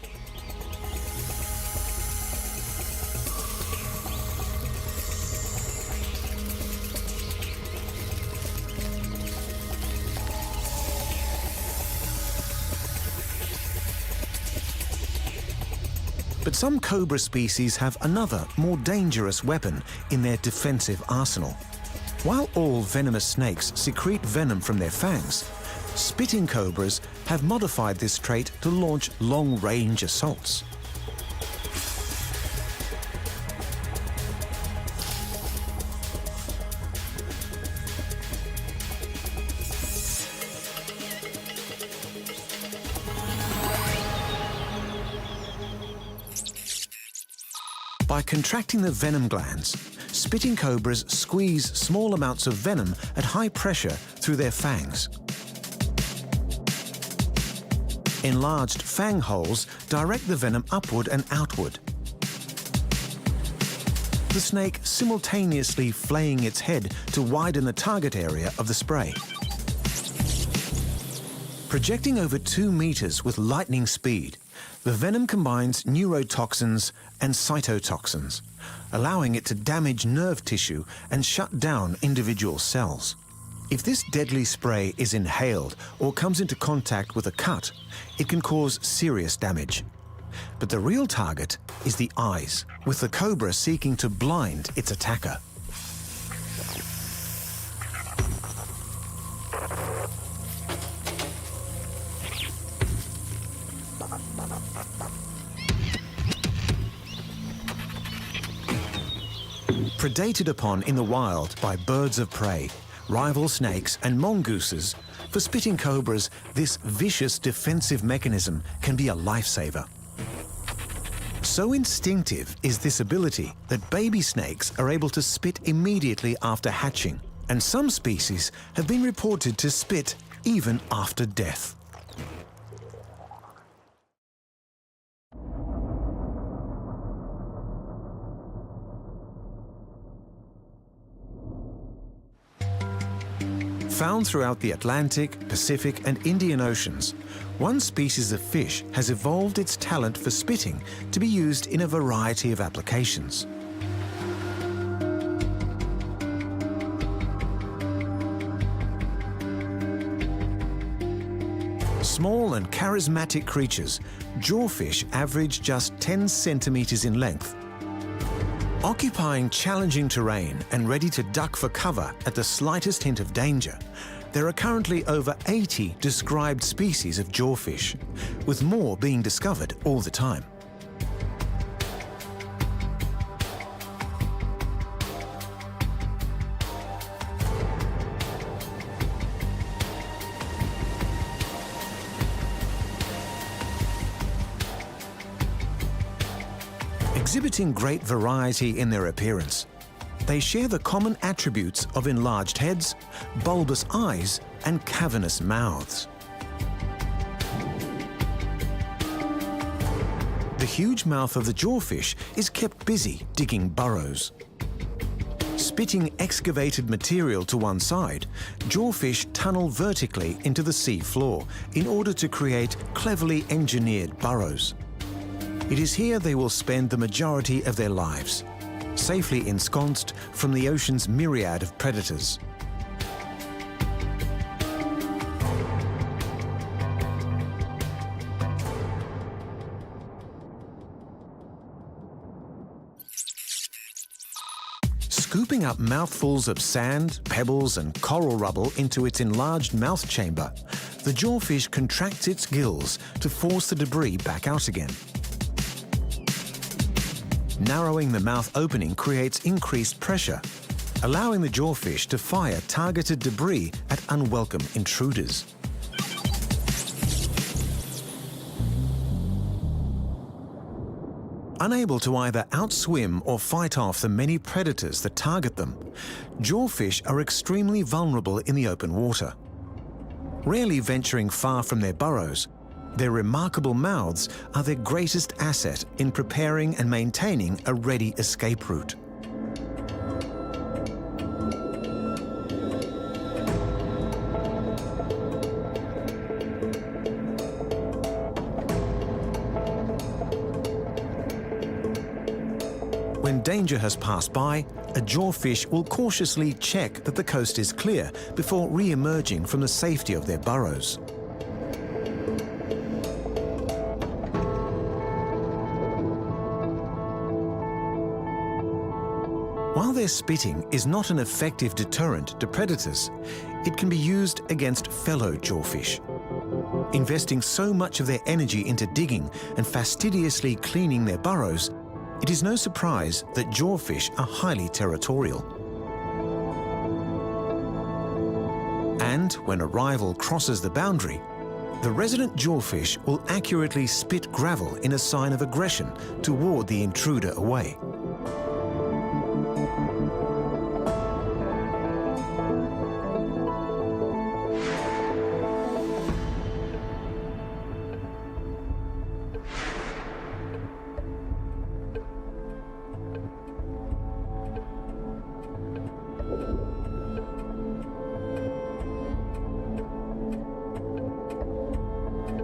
But some cobra species have another, more dangerous weapon in their defensive arsenal. While all venomous snakes secrete venom from their fangs, spitting cobras have modified this trait to launch long-range assaults. By contracting the venom glands, spitting cobras squeeze small amounts of venom at high pressure through their fangs. Enlarged fang holes direct the venom upward and outward, the snake simultaneously flaying its head to widen the target area of the spray. Projecting over 2 meters with lightning speed, the venom combines neurotoxins and cytotoxins, allowing it to damage nerve tissue and shut down individual cells. If this deadly spray is inhaled or comes into contact with a cut, it can cause serious damage. But the real target is the eyes, with the cobra seeking to blind its attacker. Predated upon in the wild by birds of prey, rival snakes and mongooses, for spitting cobras, this vicious defensive mechanism can be a lifesaver. So instinctive is this ability that baby snakes are able to spit immediately after hatching, and some species have been reported to spit even after death. Found throughout the Atlantic, Pacific, and Indian Oceans, one species of fish has evolved its talent for spitting to be used in a variety of applications. Small and charismatic creatures, jawfish average just 10 centimeters in length. Occupying challenging terrain and ready to duck for cover at the slightest hint of danger, there are currently over 80 described species of jawfish, with more being discovered all the time. Exhibiting great variety in their appearance, they share the common attributes of enlarged heads, bulbous eyes, and cavernous mouths. The huge mouth of the jawfish is kept busy digging burrows. Spitting excavated material to one side, jawfish tunnel vertically into the sea floor in order to create cleverly engineered burrows. It is here they will spend the majority of their lives, safely ensconced from the ocean's myriad of predators. Scooping up mouthfuls of sand, pebbles, and coral rubble into its enlarged mouth chamber, the jawfish contracts its gills to force the debris back out again. Narrowing the mouth opening creates increased pressure, allowing the jawfish to fire targeted debris at unwelcome intruders. Unable to either outswim or fight off the many predators that target them, jawfish are extremely vulnerable in the open water. Rarely venturing far from their burrows, their remarkable mouths are their greatest asset in preparing and maintaining a ready escape route. When danger has passed by, a jawfish will cautiously check that the coast is clear before re-emerging from the safety of their burrows. While their spitting is not an effective deterrent to predators, it can be used against fellow jawfish. Investing so much of their energy into digging and fastidiously cleaning their burrows, it is no surprise that jawfish are highly territorial. And when a rival crosses the boundary, the resident jawfish will accurately spit gravel in a sign of aggression to ward the intruder away.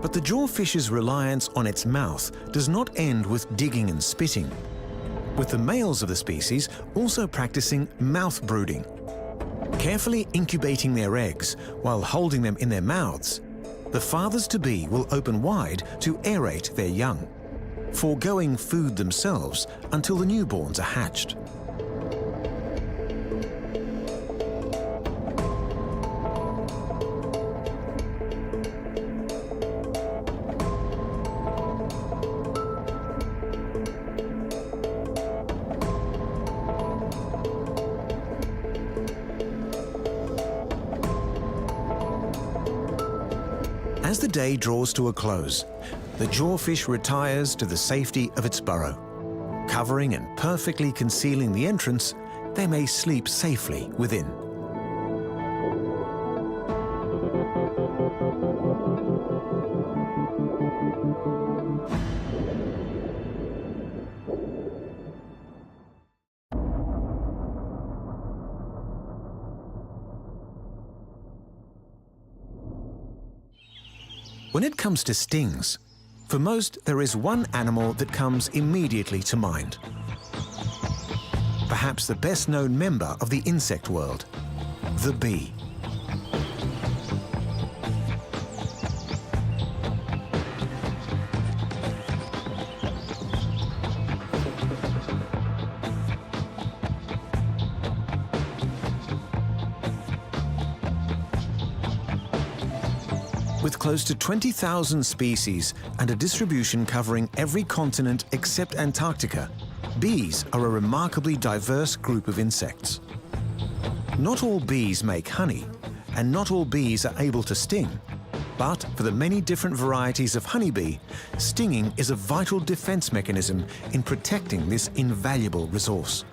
But the jawfish's reliance on its mouth does not end with digging and spitting, with the males of the species also practicing mouth brooding. Carefully incubating their eggs while holding them in their mouths, the fathers-to-be will open wide to aerate their young, foregoing food themselves until the newborns are hatched. As the day draws to a close, the jawfish retires to the safety of its burrow. Covering and perfectly concealing the entrance, they may sleep safely within. When it comes to stings, for most there is one animal that comes immediately to mind. Perhaps the best-known member of the insect world, the bee. With close to 20,000 species and a distribution covering every continent except Antarctica, bees are a remarkably diverse group of insects. Not all bees make honey, and not all bees are able to sting. But for the many different varieties of honeybee, stinging is a vital defense mechanism in protecting this invaluable resource.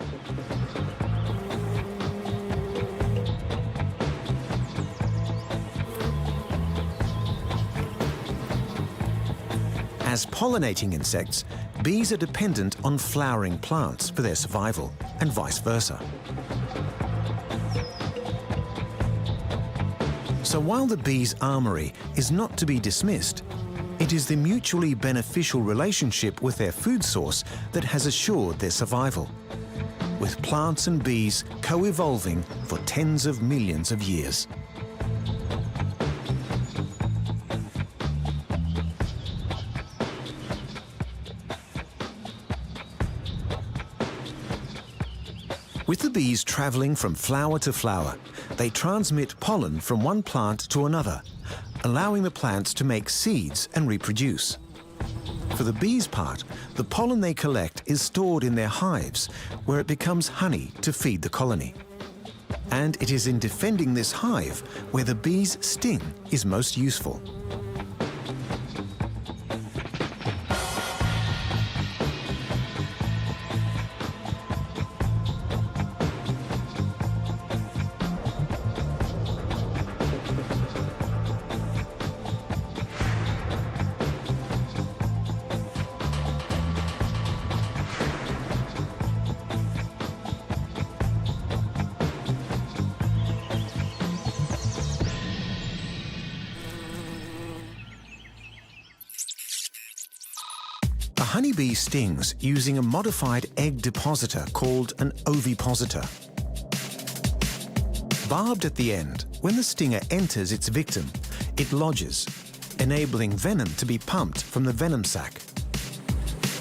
As pollinating insects, bees are dependent on flowering plants for their survival, and vice versa. So while the bee's armory is not to be dismissed, it is the mutually beneficial relationship with their food source that has assured their survival, with plants and bees co-evolving for tens of millions of years. With the bees traveling from flower to flower, they transmit pollen from one plant to another, allowing the plants to make seeds and reproduce. For the bees' part, the pollen they collect is stored in their hives, where it becomes honey to feed the colony. And it is in defending this hive where the bee's sting is most useful. A honeybee stings using a modified egg depositor called an ovipositor. Barbed at the end, when the stinger enters its victim, it lodges, enabling venom to be pumped from the venom sac.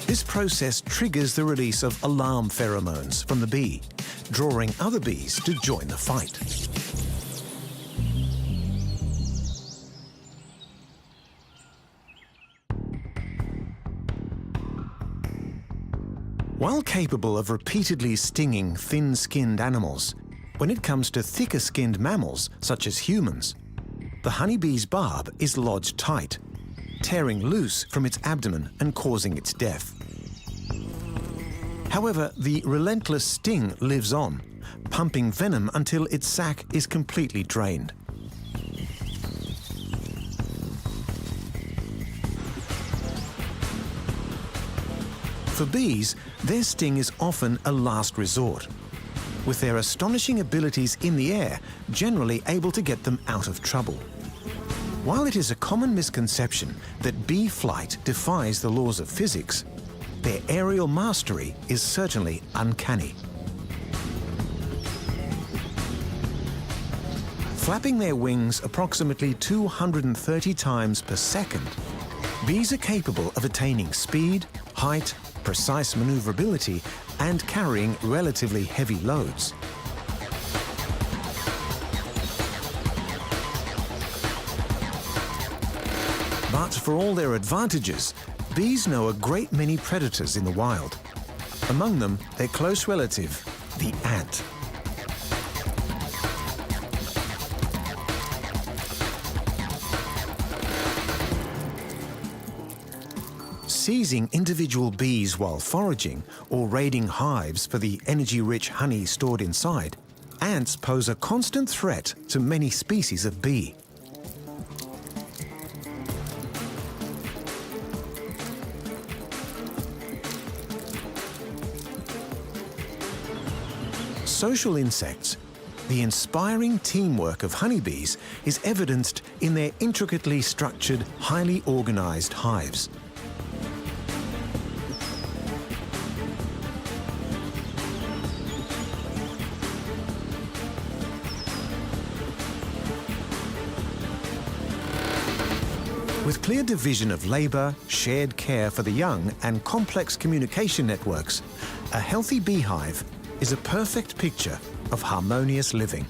This process triggers the release of alarm pheromones from the bee, drawing other bees to join the fight. While capable of repeatedly stinging thin-skinned animals, when it comes to thicker-skinned mammals, such as humans, the honeybee's barb is lodged tight, tearing loose from its abdomen and causing its death. However, the relentless sting lives on, pumping venom until its sac is completely drained. For bees, their sting is often a last resort, with their astonishing abilities in the air generally able to get them out of trouble. While it is a common misconception that bee flight defies the laws of physics, their aerial mastery is certainly uncanny. Flapping their wings approximately 230 times per second, bees are capable of attaining speed, height, precise maneuverability, and carrying relatively heavy loads. But for all their advantages, bees know a great many predators in the wild. Among them, their close relative, the ant. Seizing individual bees while foraging or raiding hives for the energy-rich honey stored inside, ants pose a constant threat to many species of bee. Social insects, the inspiring teamwork of honeybees is evidenced in their intricately structured, highly organized hives. With clear division of labor, shared care for the young, and complex communication networks, a healthy beehive is a perfect picture of harmonious living.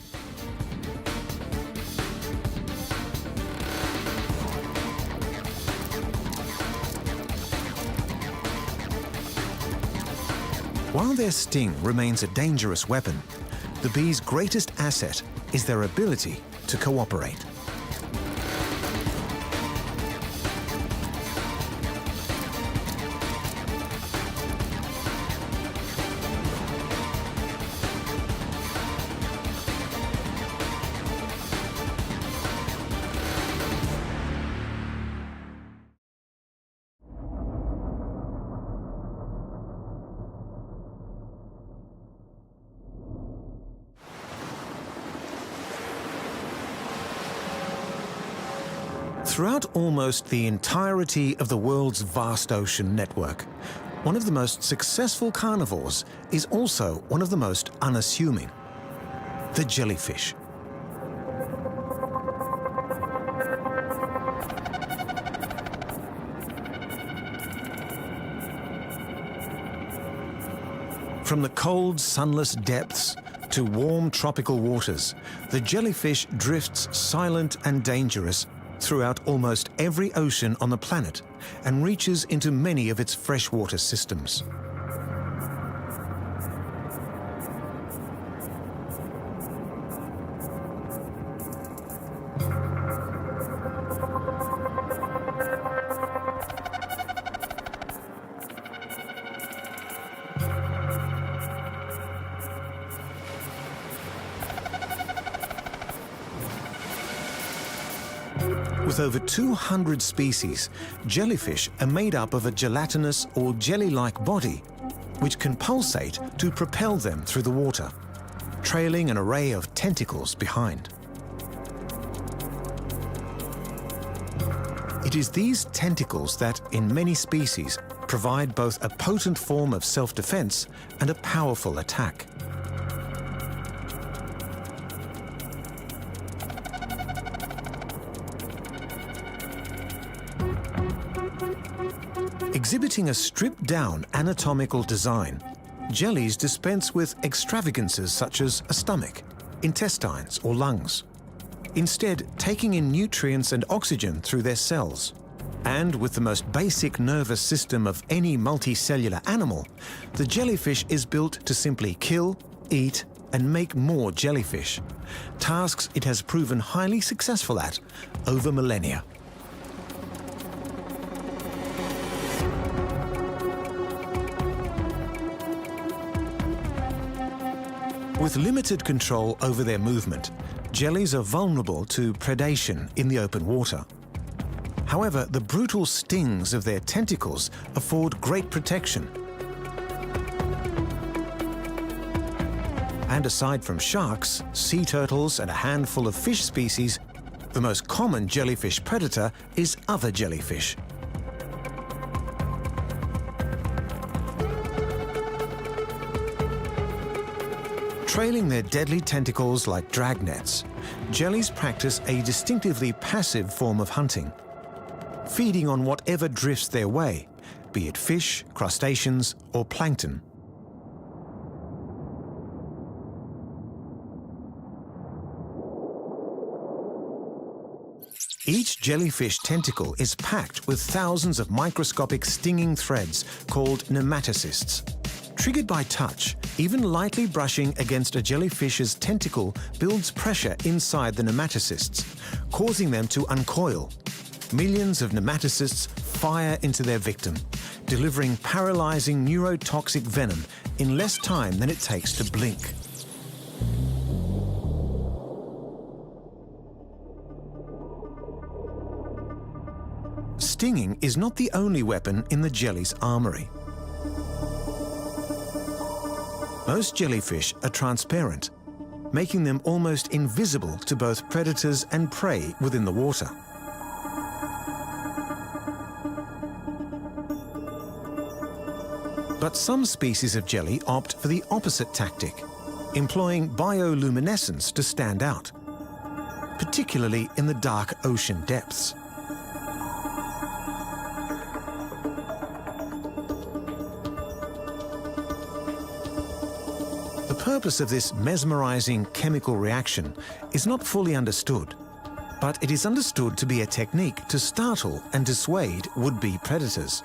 While their sting remains a dangerous weapon, the bees' greatest asset is their ability to cooperate. Throughout almost the entirety of the world's vast ocean network, one of the most successful carnivores is also one of the most unassuming: the jellyfish. From the cold, sunless depths to warm tropical waters, the jellyfish drifts silent and dangerous throughout almost every ocean on the planet and reaches into many of its freshwater systems. With over 200 species, jellyfish are made up of a gelatinous or jelly-like body which can pulsate to propel them through the water, trailing an array of tentacles behind. It is these tentacles that, in many species, provide both a potent form of self-defense and a powerful attack. Exhibiting a stripped-down anatomical design, jellies dispense with extravagances such as a stomach, intestines, or lungs, instead taking in nutrients and oxygen through their cells. And with the most basic nervous system of any multicellular animal, the jellyfish is built to simply kill, eat, and make more jellyfish, tasks it has proven highly successful at over millennia. With limited control over their movement, jellies are vulnerable to predation in the open water. However, the brutal stings of their tentacles afford great protection. And aside from sharks, sea turtles, and a handful of fish species, the most common jellyfish predator is other jellyfish. Trailing their deadly tentacles like dragnets, jellies practice a distinctively passive form of hunting, feeding on whatever drifts their way, be it fish, crustaceans, or plankton. Each jellyfish tentacle is packed with thousands of microscopic stinging threads called nematocysts. Triggered by touch, even lightly brushing against a jellyfish's tentacle builds pressure inside the nematocysts, causing them to uncoil. Millions of nematocysts fire into their victim, delivering paralyzing neurotoxic venom in less time than it takes to blink. Stinging is not the only weapon in the jelly's armory. Most jellyfish are transparent, making them almost invisible to both predators and prey within the water. But some species of jelly opt for the opposite tactic, employing bioluminescence to stand out, particularly in the dark ocean depths. The purpose of this mesmerizing chemical reaction is not fully understood, but it is understood to be a technique to startle and dissuade would-be predators.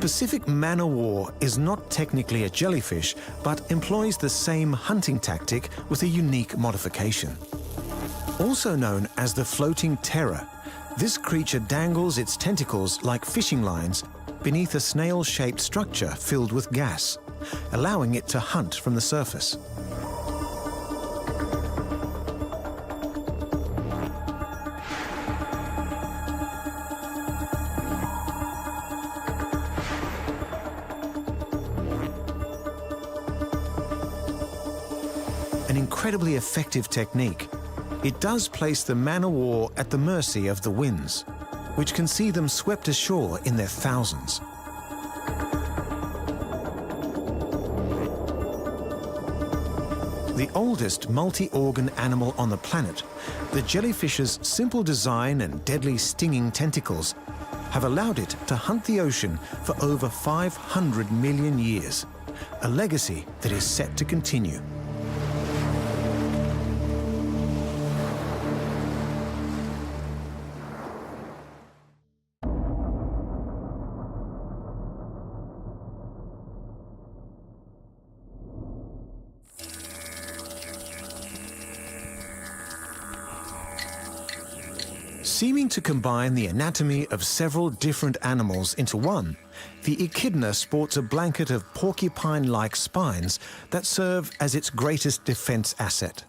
Pacific man-o-war is not technically a jellyfish, but employs the same hunting tactic with a unique modification. Also known as the floating terror, this creature dangles its tentacles like fishing lines beneath a snail-shaped structure filled with gas, allowing it to hunt from the surface. An incredibly effective technique, it does place the man-o-war at the mercy of the winds, which can see them swept ashore in their thousands. The oldest multi-organ animal on the planet, the jellyfish's simple design and deadly stinging tentacles have allowed it to hunt the ocean for over 500 million years, a legacy that is set to continue. Seeming to combine the anatomy of several different animals into one, the echidna sports a blanket of porcupine-like spines that serve as its greatest defense asset.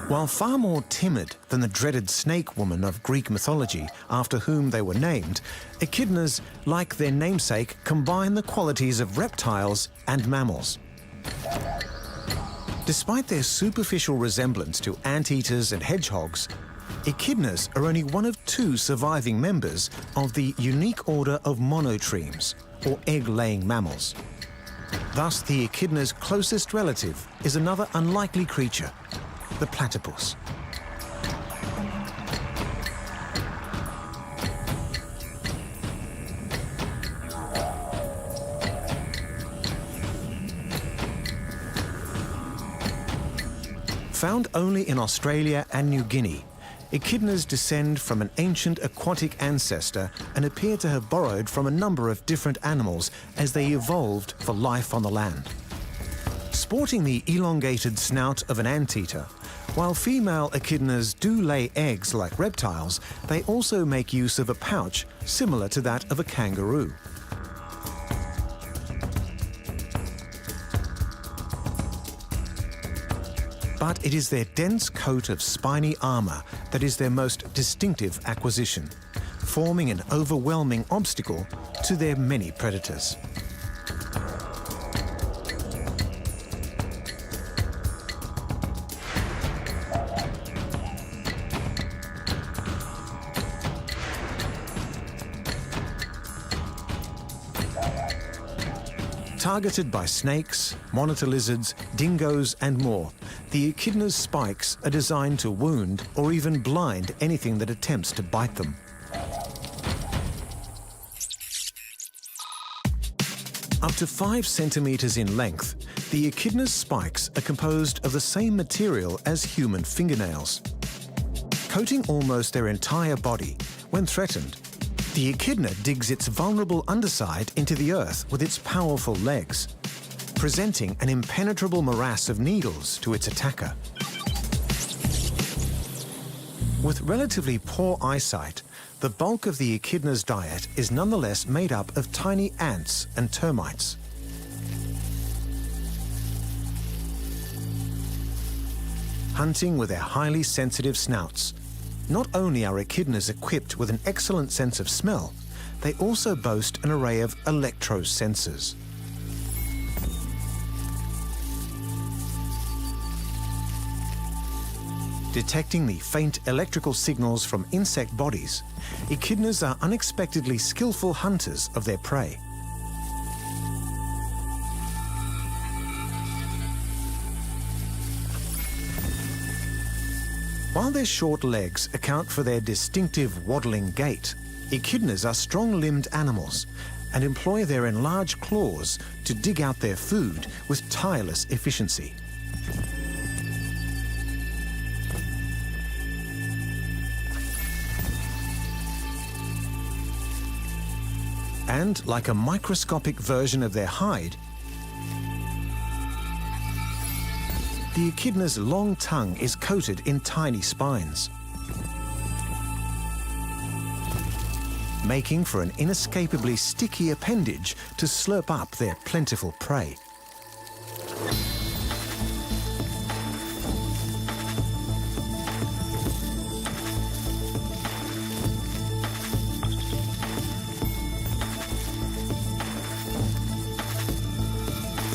While far more timid than the dreaded snake woman of Greek mythology, after whom they were named, echidnas, like their namesake, combine the qualities of reptiles and mammals. Despite their superficial resemblance to anteaters and hedgehogs, echidnas are only one of two surviving members of the unique order of monotremes, or egg-laying mammals. Thus, the echidna's closest relative is another unlikely creature, the platypus. Found only in Australia and New Guinea, echidnas descend from an ancient aquatic ancestor and appear to have borrowed from a number of different animals as they evolved for life on the land. Sporting the elongated snout of an anteater, while female echidnas do lay eggs like reptiles, they also make use of a pouch similar to that of a kangaroo. But it is their dense coat of spiny armor that is their most distinctive acquisition, forming an overwhelming obstacle to their many predators. Targeted by snakes, monitor lizards, dingoes, and more, the echidna's spikes are designed to wound or even blind anything that attempts to bite them. Up to 5 centimeters in length, the echidna's spikes are composed of the same material as human fingernails. Coating almost their entire body, when threatened, the echidna digs its vulnerable underside into the earth with its powerful legs, presenting an impenetrable morass of needles to its attacker. With relatively poor eyesight, the bulk of the echidna's diet is nonetheless made up of tiny ants and termites. Hunting with their highly sensitive snouts, not only are echidnas equipped with an excellent sense of smell, they also boast an array of electro-sensors. Detecting the faint electrical signals from insect bodies, echidnas are unexpectedly skillful hunters of their prey. While their short legs account for their distinctive waddling gait, echidnas are strong-limbed animals, and employ their enlarged claws to dig out their food with tireless efficiency. And like a microscopic version of their hide, the echidna's long tongue is coated in tiny spines, making for an inescapably sticky appendage to slurp up their plentiful prey.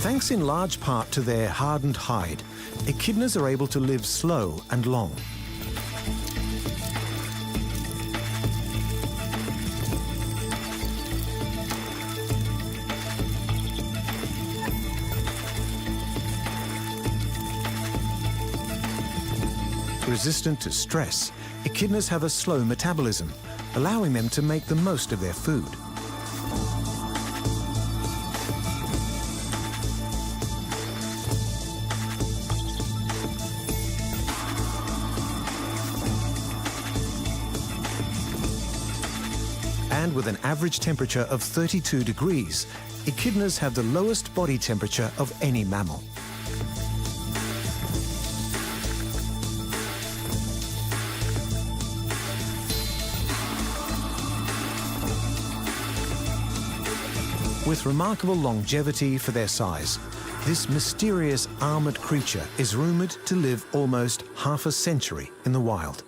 Thanks in large part to their hardened hide, echidnas are able to live slow and long. Resistant to stress, echidnas have a slow metabolism, allowing them to make the most of their food. And with an average temperature of 32 degrees, echidnas have the lowest body temperature of any mammal. With remarkable longevity for their size, this mysterious armored creature is rumored to live almost half a century in the wild.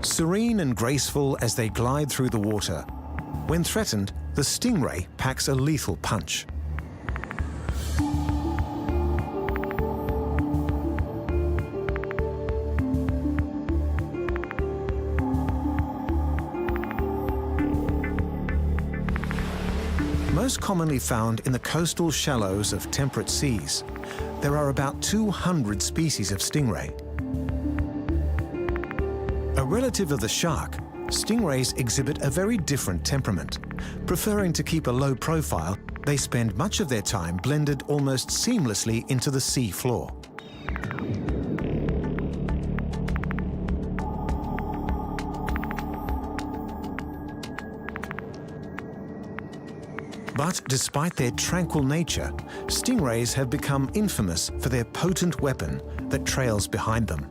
Serene and graceful as they glide through the water, when threatened, the stingray packs a lethal punch. Most commonly found in the coastal shallows of temperate seas, there are about 200 species of stingray. A relative of the shark, stingrays exhibit a very different temperament. Preferring to keep a low profile, they spend much of their time blended almost seamlessly into the sea floor. But despite their tranquil nature, stingrays have become infamous for their potent weapon that trails behind them.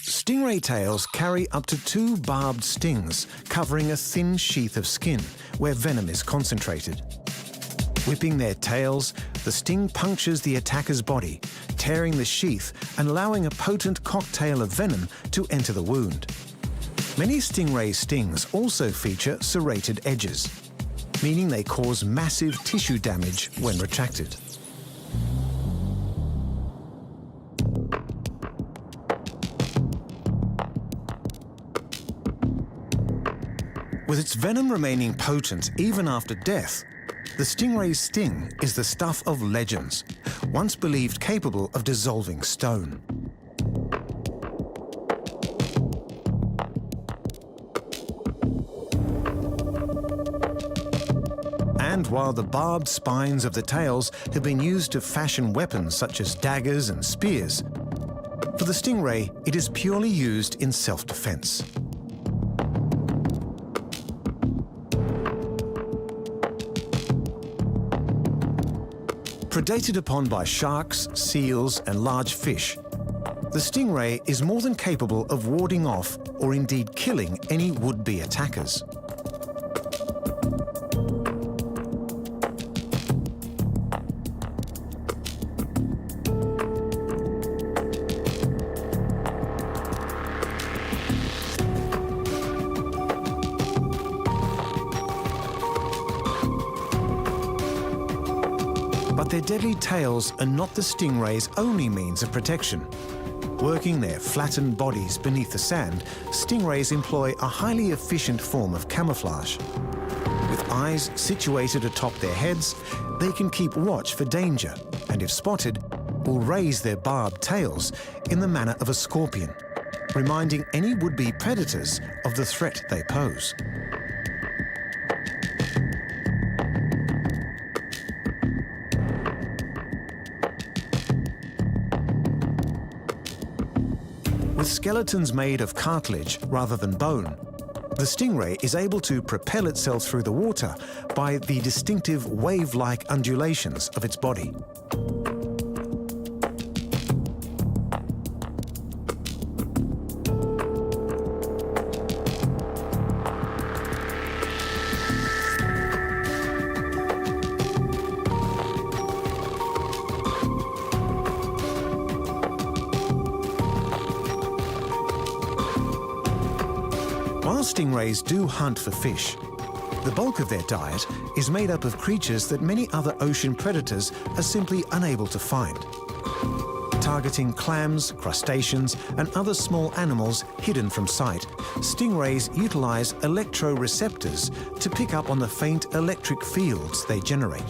Stingray tails carry up to 2 barbed stings, covering a thin sheath of skin where venom is concentrated. Whipping their tails, the sting punctures the attacker's body, tearing the sheath and allowing a potent cocktail of venom to enter the wound. Many stingray stings also feature serrated edges, meaning they cause massive tissue damage when retracted. With its venom remaining potent even after death, the stingray's sting is the stuff of legends, once believed capable of dissolving stone. And while the barbed spines of the tails have been used to fashion weapons such as daggers and spears, for the stingray, it is purely used in self-defense. Predated upon by sharks, seals, and large fish, The stingray is more than capable of warding off or indeed killing any would-be attackers. But their deadly tails are not the stingray's only means of protection. Working their flattened bodies beneath the sand, stingrays employ a highly efficient form of camouflage. With eyes situated atop their heads, they can keep watch for danger, and if spotted, will raise their barbed tails in the manner of a scorpion, reminding any would-be predators of the threat they pose. With skeletons made of cartilage rather than bone, the stingray is able to propel itself through the water by the distinctive wave-like undulations of its body. While stingrays do hunt for fish, the bulk of their diet is made up of creatures that many other ocean predators are simply unable to find. Targeting clams, crustaceans, and other small animals hidden from sight, stingrays utilize electroreceptors to pick up on the faint electric fields they generate.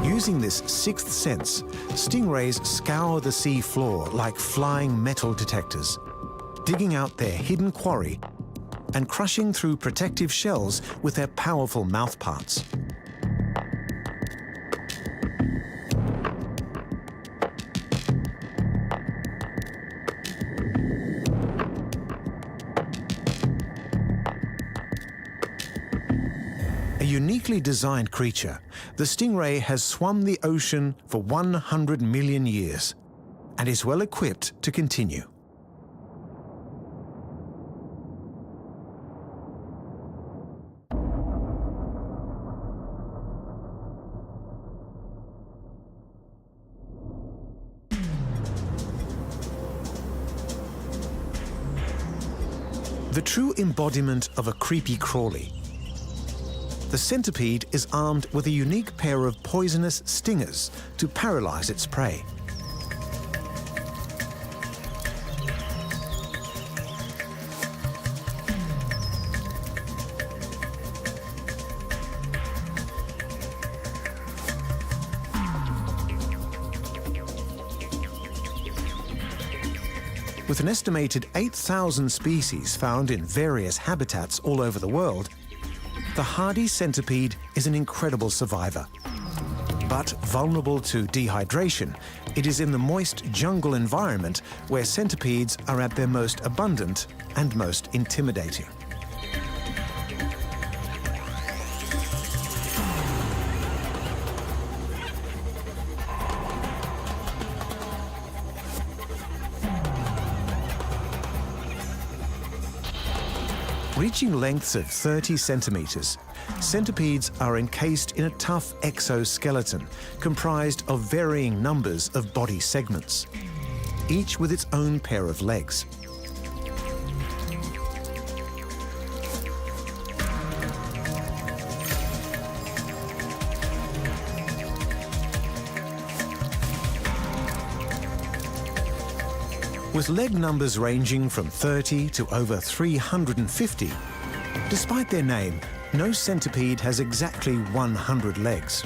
Using this sixth sense, stingrays scour the sea floor like flying metal detectors, digging out their hidden quarry and crushing through protective shells with their powerful mouthparts. A uniquely designed creature, the stingray has swum the ocean for 100 million years and is well equipped to continue. The true embodiment of a creepy crawly, the centipede is armed with a unique pair of poisonous stingers to paralyze its prey. With an estimated 8,000 species found in various habitats all over the world, the hardy centipede is an incredible survivor. But vulnerable to dehydration, it is in the moist jungle environment where centipedes are at their most abundant and most intimidating. Reaching lengths of 30 centimeters, centipedes are encased in a tough exoskeleton comprised of varying numbers of body segments, each with its own pair of legs. With leg numbers ranging from 30 to over 350, despite their name, no centipede has exactly 100 legs.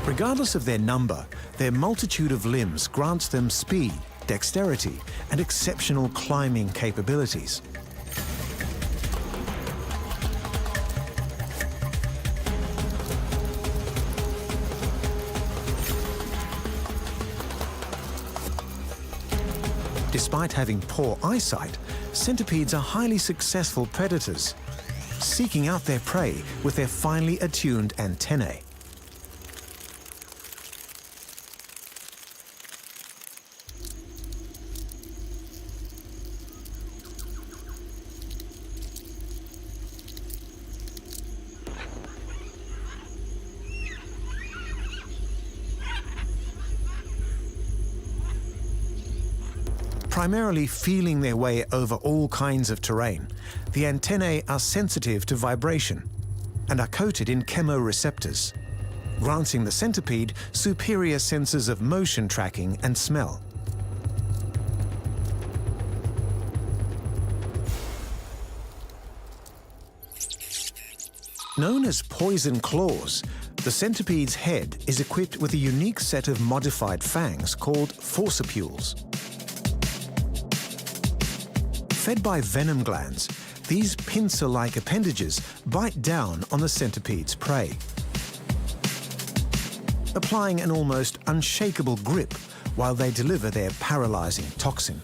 Regardless of their number, their multitude of limbs grants them speed, dexterity, and exceptional climbing capabilities. Despite having poor eyesight, centipedes are highly successful predators, seeking out their prey with their finely attuned antennae. Primarily feeling their way over all kinds of terrain, the antennae are sensitive to vibration and are coated in chemoreceptors, granting the centipede superior senses of motion tracking and smell. Known as poison claws, the centipede's head is equipped with a unique set of modified fangs called forcipules. Fed by venom glands, these pincer-like appendages bite down on the centipede's prey, applying an almost unshakable grip while they deliver their paralyzing toxin.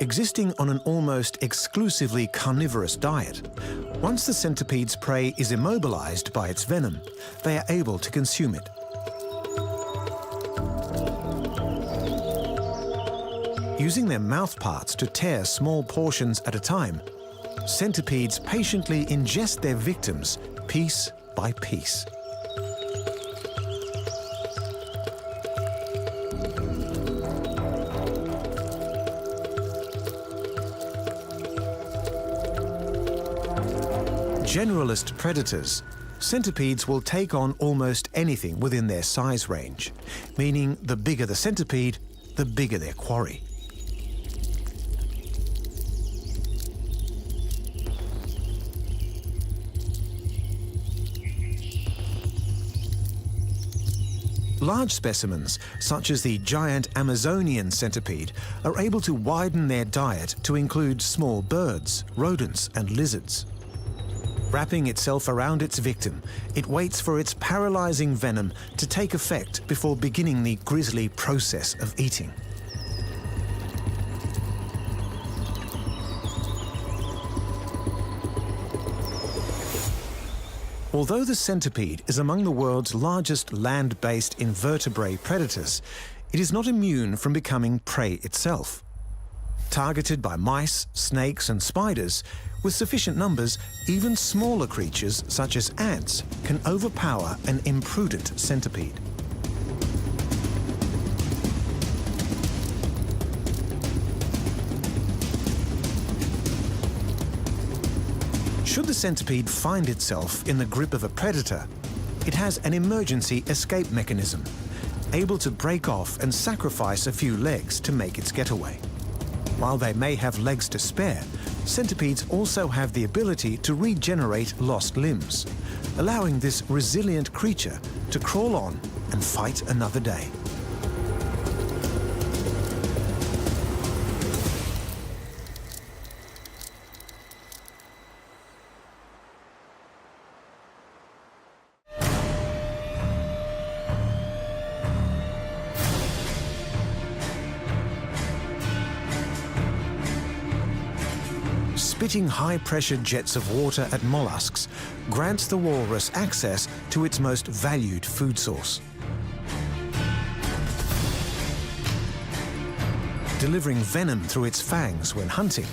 Existing on an almost exclusively carnivorous diet, once the centipede's prey is immobilized by its venom, they are able to consume it. Using their mouthparts to tear small portions at a time, centipedes patiently ingest their victims piece by piece. Generalist predators, centipedes will take on almost anything within their size range, meaning the bigger the centipede, the bigger their quarry. Large specimens, such as the giant Amazonian centipede, are able to widen their diet to include small birds, rodents, and lizards. Wrapping itself around its victim, it waits for its paralyzing venom to take effect before beginning the grisly process of eating. Although the centipede is among the world's largest land-based invertebrate predators, it is not immune from becoming prey itself. Targeted by mice, snakes, and spiders, with sufficient numbers, even smaller creatures, such as ants, can overpower an imprudent centipede. Should the centipede find itself in the grip of a predator, it has an emergency escape mechanism, able to break off and sacrifice a few legs to make its getaway. While they may have legs to spare, centipedes also have the ability to regenerate lost limbs, allowing this resilient creature to crawl on and fight another day. Spitting high-pressure jets of water at mollusks grants the walrus access to its most valued food source. Delivering venom through its fangs when hunting,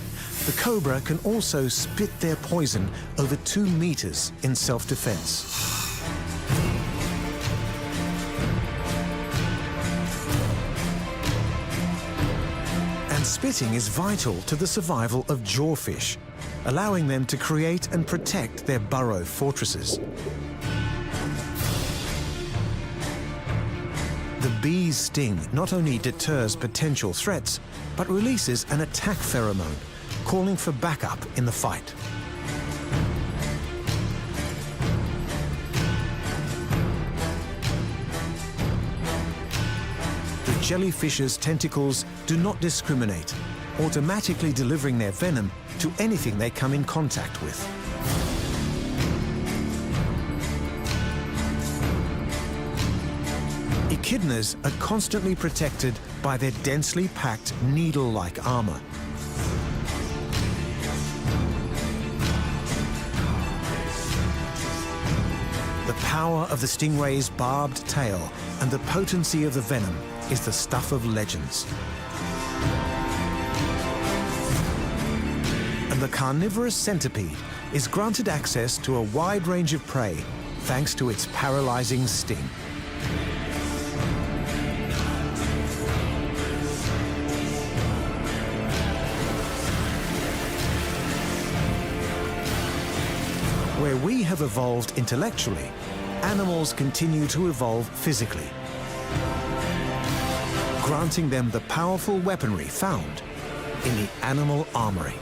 the cobra can also spit their poison over 2 meters in self-defense. Spitting is vital to the survival of jawfish, allowing them to create and protect their burrow fortresses. The bee's sting not only deters potential threats, but releases an attack pheromone, calling for backup in the fight. jellyfish's tentacles do not discriminate, automatically delivering their venom to anything they come in contact with. Echidnas are constantly protected by their densely packed needle-like armor. The power of the stingray's barbed tail and the potency of the venom is the stuff of legends. And the carnivorous centipede is granted access to a wide range of prey thanks to its paralyzing sting. Where we have evolved intellectually, animals continue to evolve physically, granting them the powerful weaponry found in the animal armory.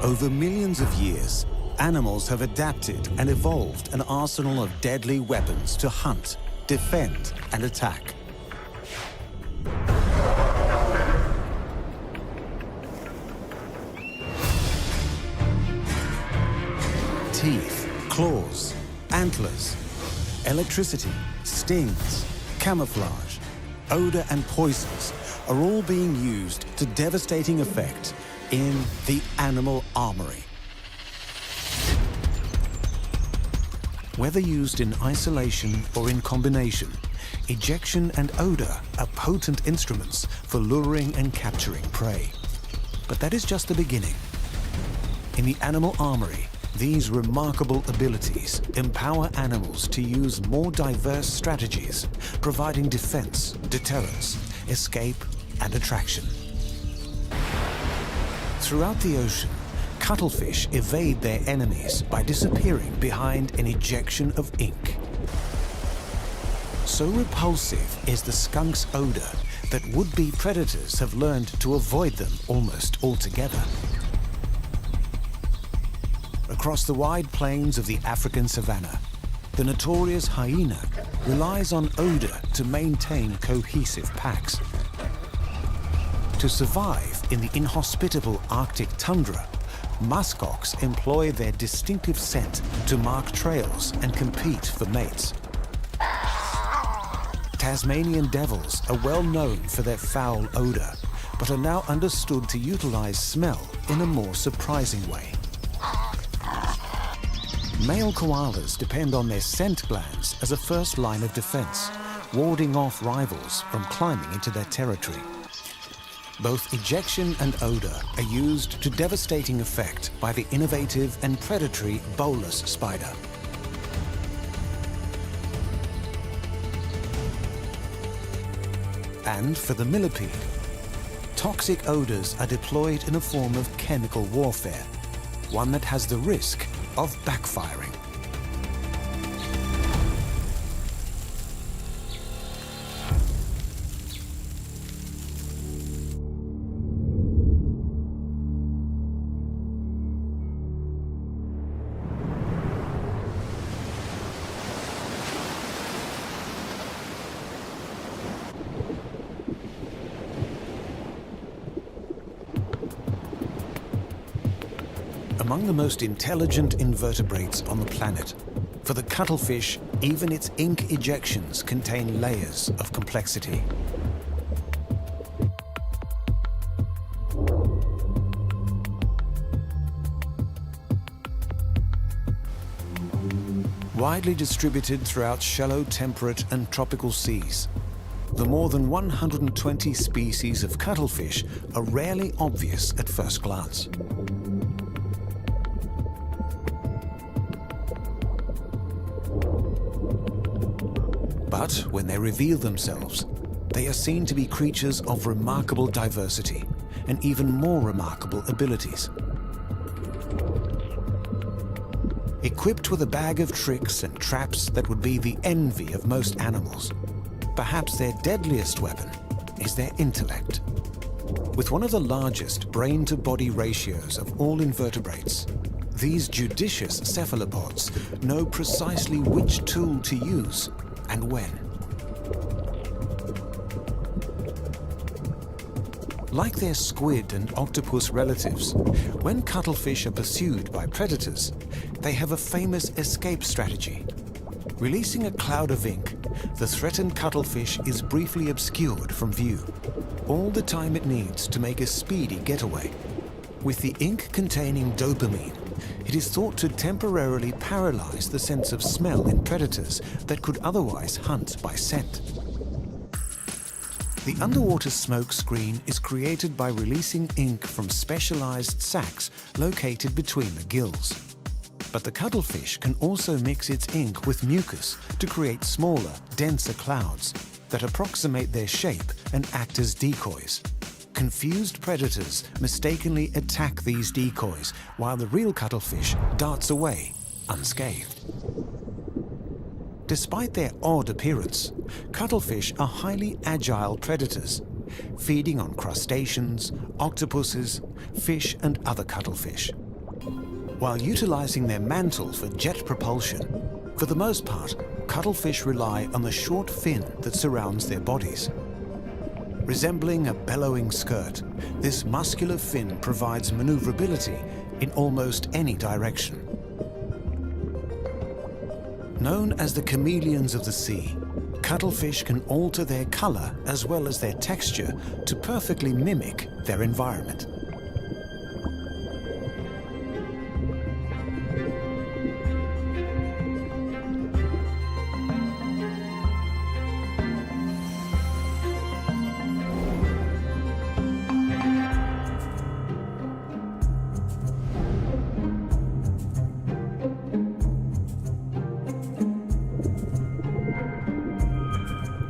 Over millions of years, animals have adapted and evolved an arsenal of deadly weapons to hunt, defend, and attack. Teeth, claws, antlers, electricity, stings, camouflage, odor, and poisons are all being used to devastating effect in the animal armory. Whether used in isolation or in combination, ejection and odor are potent instruments for luring and capturing prey. But that is just the beginning. In the animal armory, these remarkable abilities empower animals to use more diverse strategies, providing defense, deterrence, escape, and attraction. Throughout the ocean, cuttlefish evade their enemies by disappearing behind an ejection of ink. So repulsive is the skunk's odor that would-be predators have learned to avoid them almost altogether. Across the wide plains of the African savanna, the notorious hyena relies on odor to maintain cohesive packs. To survive in the inhospitable Arctic tundra, muskox employ their distinctive scent to mark trails and compete for mates. Tasmanian devils are well known for their foul odor, but are now understood to utilize smell in a more surprising way. Male koalas depend on their scent glands as a first line of defense, warding off rivals from climbing into their territory. Both ejection and odor are used to devastating effect by the innovative and predatory bolus spider. And for the millipede, toxic odors are deployed in a form of chemical warfare, one that has the risk of backfiring. Among the most intelligent invertebrates on the planet, for the cuttlefish, even its ink ejections contain layers of complexity. Widely distributed throughout shallow temperate and tropical seas, the more than 120 species of cuttlefish are rarely obvious at first glance. But when they reveal themselves, they are seen to be creatures of remarkable diversity and even more remarkable abilities. Equipped with a bag of tricks and traps that would be the envy of most animals, perhaps their deadliest weapon is their intellect. With one of the largest brain-to-body ratios of all invertebrates, these judicious cephalopods know precisely which tool to use and when. Like their squid and octopus relatives, when cuttlefish are pursued by predators, they have a famous escape strategy. Releasing a cloud of ink, the threatened cuttlefish is briefly obscured from view, all the time it needs to make a speedy getaway. With the ink containing dopamine, it is thought to temporarily paralyze the sense of smell in predators that could otherwise hunt by scent. The underwater smoke screen is created by releasing ink from specialized sacs located between the gills. But the cuttlefish can also mix its ink with mucus to create smaller, denser clouds that approximate their shape and act as decoys. Confused predators mistakenly attack these decoys while the real cuttlefish darts away unscathed. Despite their odd appearance, cuttlefish are highly agile predators, feeding on crustaceans, octopuses, fish and other cuttlefish. While utilizing their mantle for jet propulsion, for the most part, cuttlefish rely on the short fin that surrounds their bodies. Resembling a bellowing skirt, this muscular fin provides maneuverability in almost any direction. Known as the chameleons of the sea, cuttlefish can alter their color as well as their texture to perfectly mimic their environment.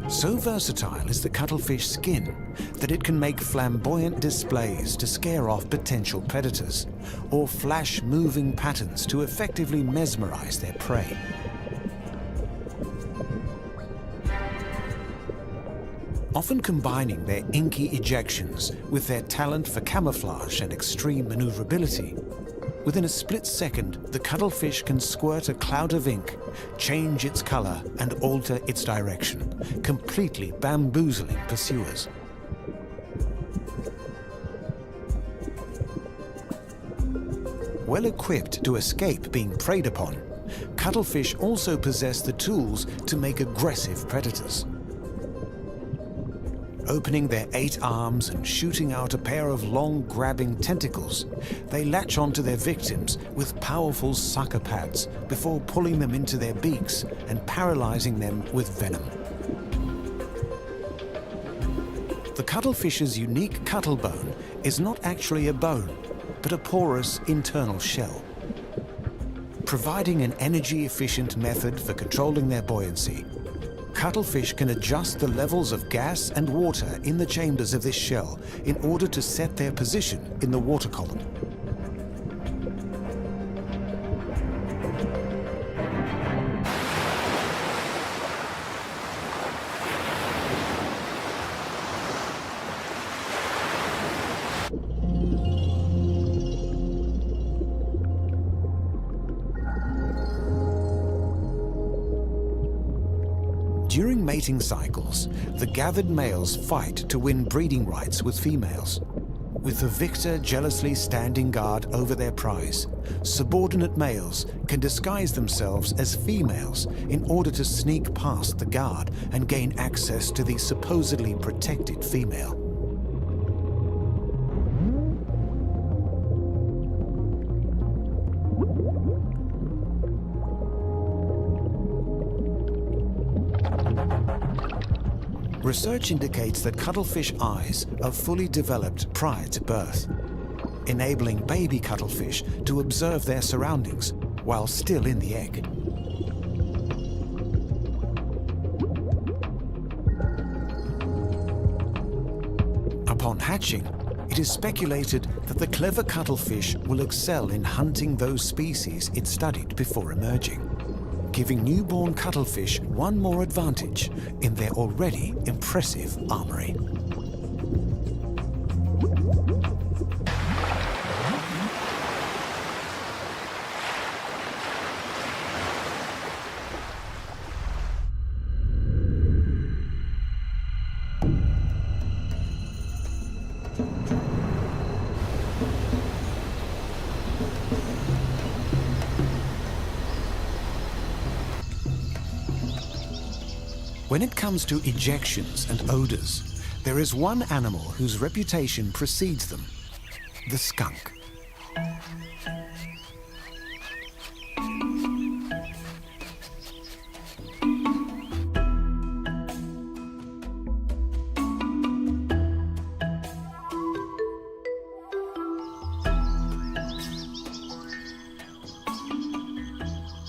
So versatile is the cuttlefish skin that it can make flamboyant displays to scare off potential predators, or flash moving patterns to effectively mesmerize their prey. Often combining their inky ejections with their talent for camouflage and extreme maneuverability, within a split second, the cuttlefish can squirt a cloud of ink, change its color, and alter its direction, completely bamboozling pursuers. Well equipped to escape being preyed upon, cuttlefish also possess the tools to make aggressive predators. Opening their 8 arms and shooting out a pair of long, grabbing tentacles, they latch onto their victims with powerful sucker pads before pulling them into their beaks and paralyzing them with venom. The cuttlefish's unique cuttlebone is not actually a bone, but a porous internal shell. Providing an energy-efficient method for controlling their buoyancy, cuttlefish can adjust the levels of gas and water in the chambers of this shell in order to set their position in the water column. During mating cycles, the gathered males fight to win breeding rights with females. With the victor jealously standing guard over their prize, subordinate males can disguise themselves as females in order to sneak past the guard and gain access to the supposedly protected female. Research indicates that cuttlefish eyes are fully developed prior to birth, enabling baby cuttlefish to observe their surroundings while still in the egg. Upon hatching, it is speculated that the clever cuttlefish will excel in hunting those species it studied before emerging, giving newborn cuttlefish one more advantage in their already impressive armory. When it comes to ejections and odors, there is one animal whose reputation precedes them: the skunk.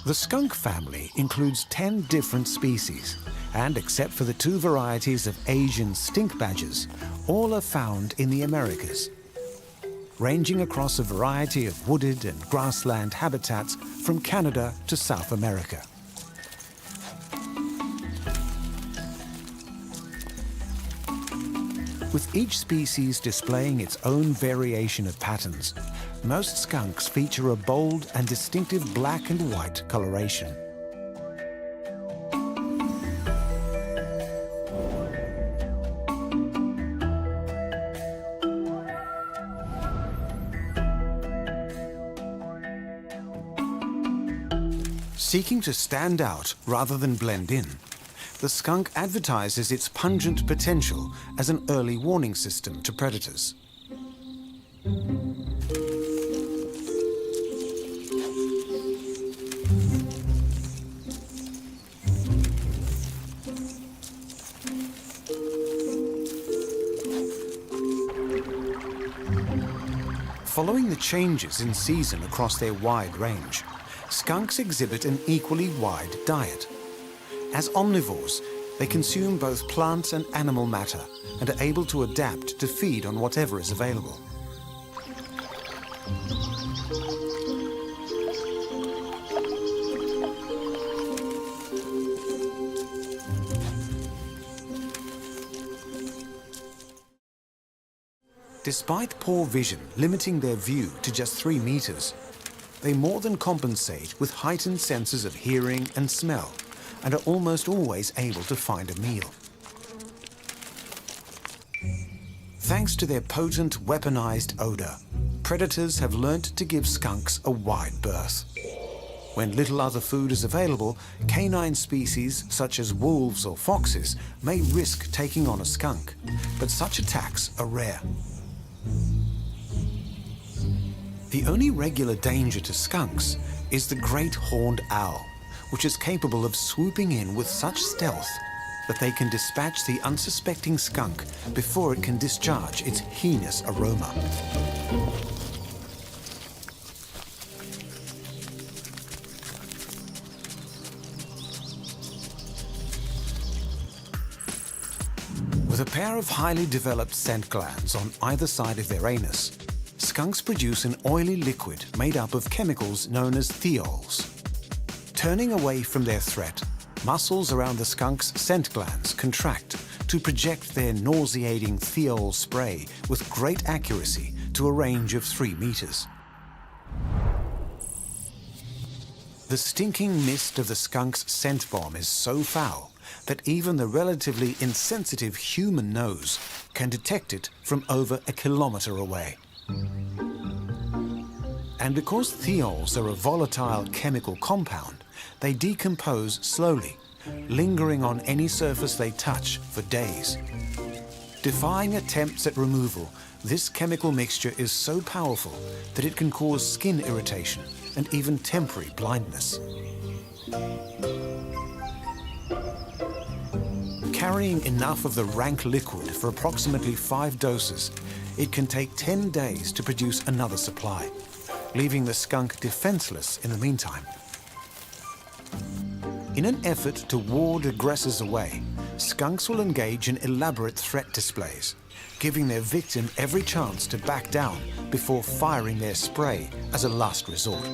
The skunk family includes 10 different species, and except for the 2 varieties of Asian stink badgers, all are found in the Americas, ranging across a variety of wooded and grassland habitats from Canada to South America. With each species displaying its own variation of patterns, most skunks feature a bold and distinctive black and white coloration. Seeking to stand out rather than blend in, the skunk advertises its pungent potential as an early warning system to predators. Following the changes in season across their wide range, skunks exhibit an equally wide diet. As omnivores, they consume both plant and animal matter and are able to adapt to feed on whatever is available. Despite poor vision limiting their view to just 3 meters, they more than compensate with heightened senses of hearing and smell, and are almost always able to find a meal. Thanks to their potent, weaponized odor, predators have learnt to give skunks a wide berth. When little other food is available, canine species such as wolves or foxes may risk taking on a skunk, but such attacks are rare. The only regular danger to skunks is the great horned owl, which is capable of swooping in with such stealth that they can dispatch the unsuspecting skunk before it can discharge its heinous aroma. With a pair of highly developed scent glands on either side of their anus, skunks produce an oily liquid made up of chemicals known as thiols. Turning away from their threat, muscles around the skunk's scent glands contract to project their nauseating thiol spray with great accuracy to a range of 3 meters. The stinking mist of the skunk's scent bomb is so foul that even the relatively insensitive human nose can detect it from over a kilometer away. And because thiols are a volatile chemical compound, they decompose slowly, lingering on any surface they touch for days. Defying attempts at removal, this chemical mixture is so powerful that it can cause skin irritation and even temporary blindness. Carrying enough of the rank liquid for approximately 5 doses, it can take 10 days to produce another supply, leaving the skunk defenseless in the meantime. In an effort to ward aggressors away, skunks will engage in elaborate threat displays, giving their victim every chance to back down before firing their spray as a last resort.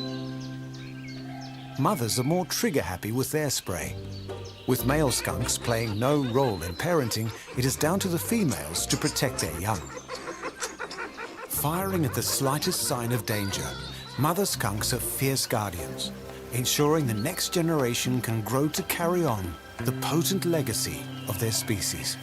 Mothers are more trigger-happy with their spray. With male skunks playing no role in parenting, it is down to the females to protect their young. Firing at the slightest sign of danger, mother skunks are fierce guardians, ensuring the next generation can grow to carry on the potent legacy of their species.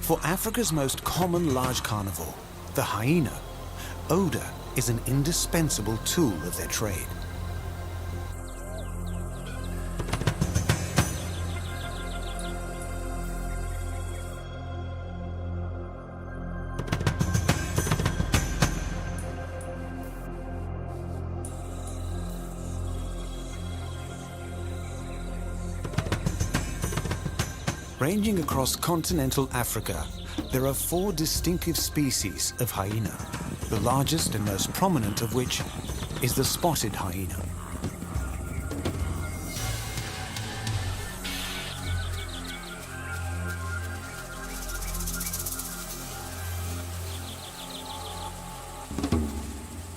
For Africa's most common large carnivore, the hyena, odor is an indispensable tool of their trade. Ranging across continental Africa, there are 4 distinctive species of hyena, the largest and most prominent of which is the spotted hyena.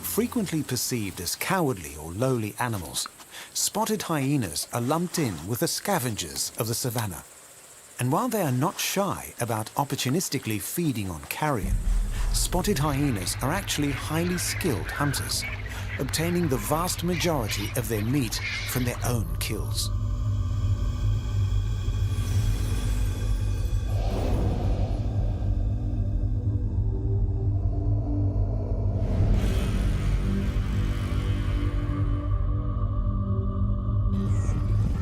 Frequently perceived as cowardly or lowly animals, spotted hyenas are lumped in with the scavengers of the savannah. And while they are not shy about opportunistically feeding on carrion, spotted hyenas are actually highly skilled hunters, obtaining the vast majority of their meat from their own kills.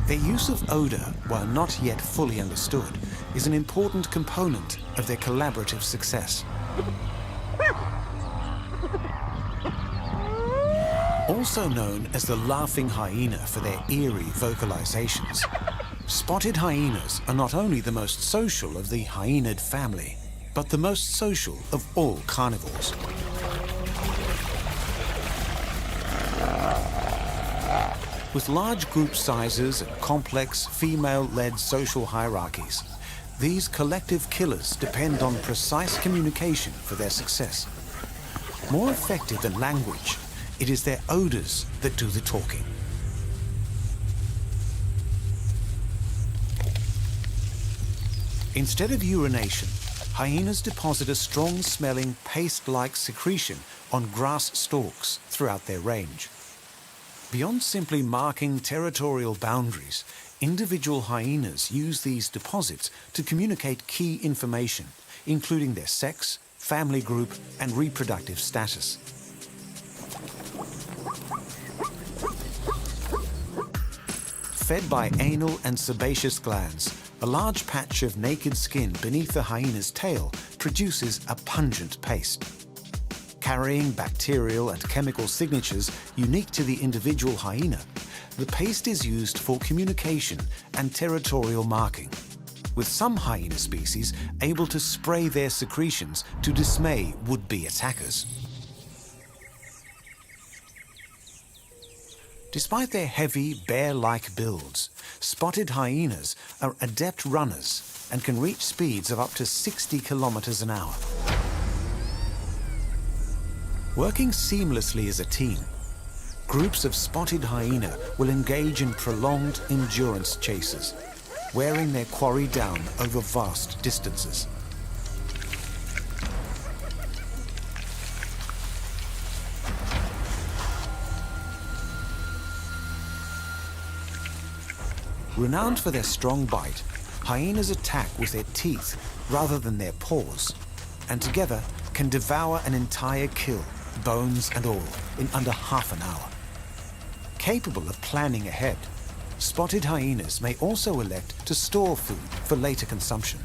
Their use of odor, while not yet fully understood, is an important component of their collaborative success. Also known as the laughing hyena for their eerie vocalizations, spotted hyenas are not only the most social of the hyenid family, but the most social of all carnivores. With large group sizes and complex female-led social hierarchies, these collective killers depend on precise communication for their success. More effective than language, it is their odors that do the talking. Instead of urination, hyenas deposit a strong-smelling paste-like secretion on grass stalks throughout their range. Beyond simply marking territorial boundaries, individual hyenas use these deposits to communicate key information, including their sex, family group, and reproductive status. Fed by anal and sebaceous glands, a large patch of naked skin beneath the hyena's tail produces a pungent paste. Carrying bacterial and chemical signatures unique to the individual hyena, the paste is used for communication and territorial marking, with some hyena species able to spray their secretions to dismay would-be attackers. Despite their heavy, bear-like builds, spotted hyenas are adept runners and can reach speeds of up to 60 kilometers an hour. Working seamlessly as a team, groups of spotted hyena will engage in prolonged endurance chases, wearing their quarry down over vast distances. Renowned for their strong bite, hyenas attack with their teeth rather than their paws, and together can devour an entire kill, bones and all, in under half an hour. Capable of planning ahead, spotted hyenas may also elect to store food for later consumption.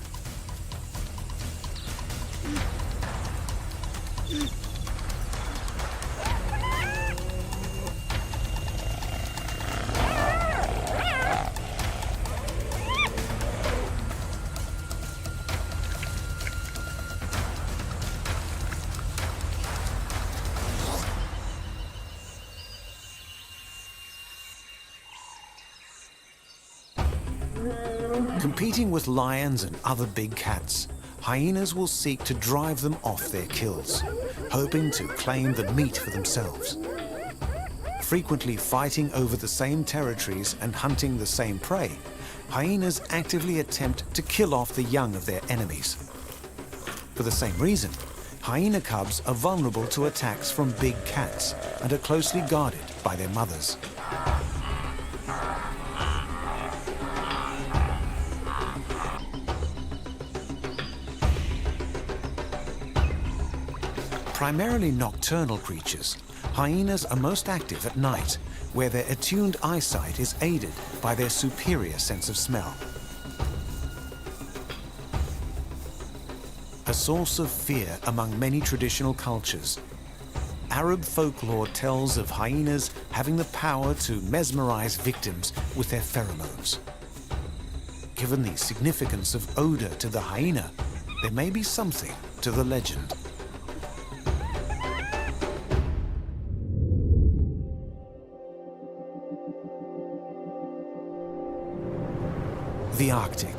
Competing with lions and other big cats, hyenas will seek to drive them off their kills, hoping to claim the meat for themselves. Frequently fighting over the same territories and hunting the same prey, hyenas actively attempt to kill off the young of their enemies. For the same reason, hyena cubs are vulnerable to attacks from big cats and are closely guarded by their mothers. Primarily nocturnal creatures, hyenas are most active at night, where their attuned eyesight is aided by their superior sense of smell. A source of fear among many traditional cultures, Arab folklore tells of hyenas having the power to mesmerize victims with their pheromones. Given the significance of odor to the hyena, there may be something to the legend. The Arctic,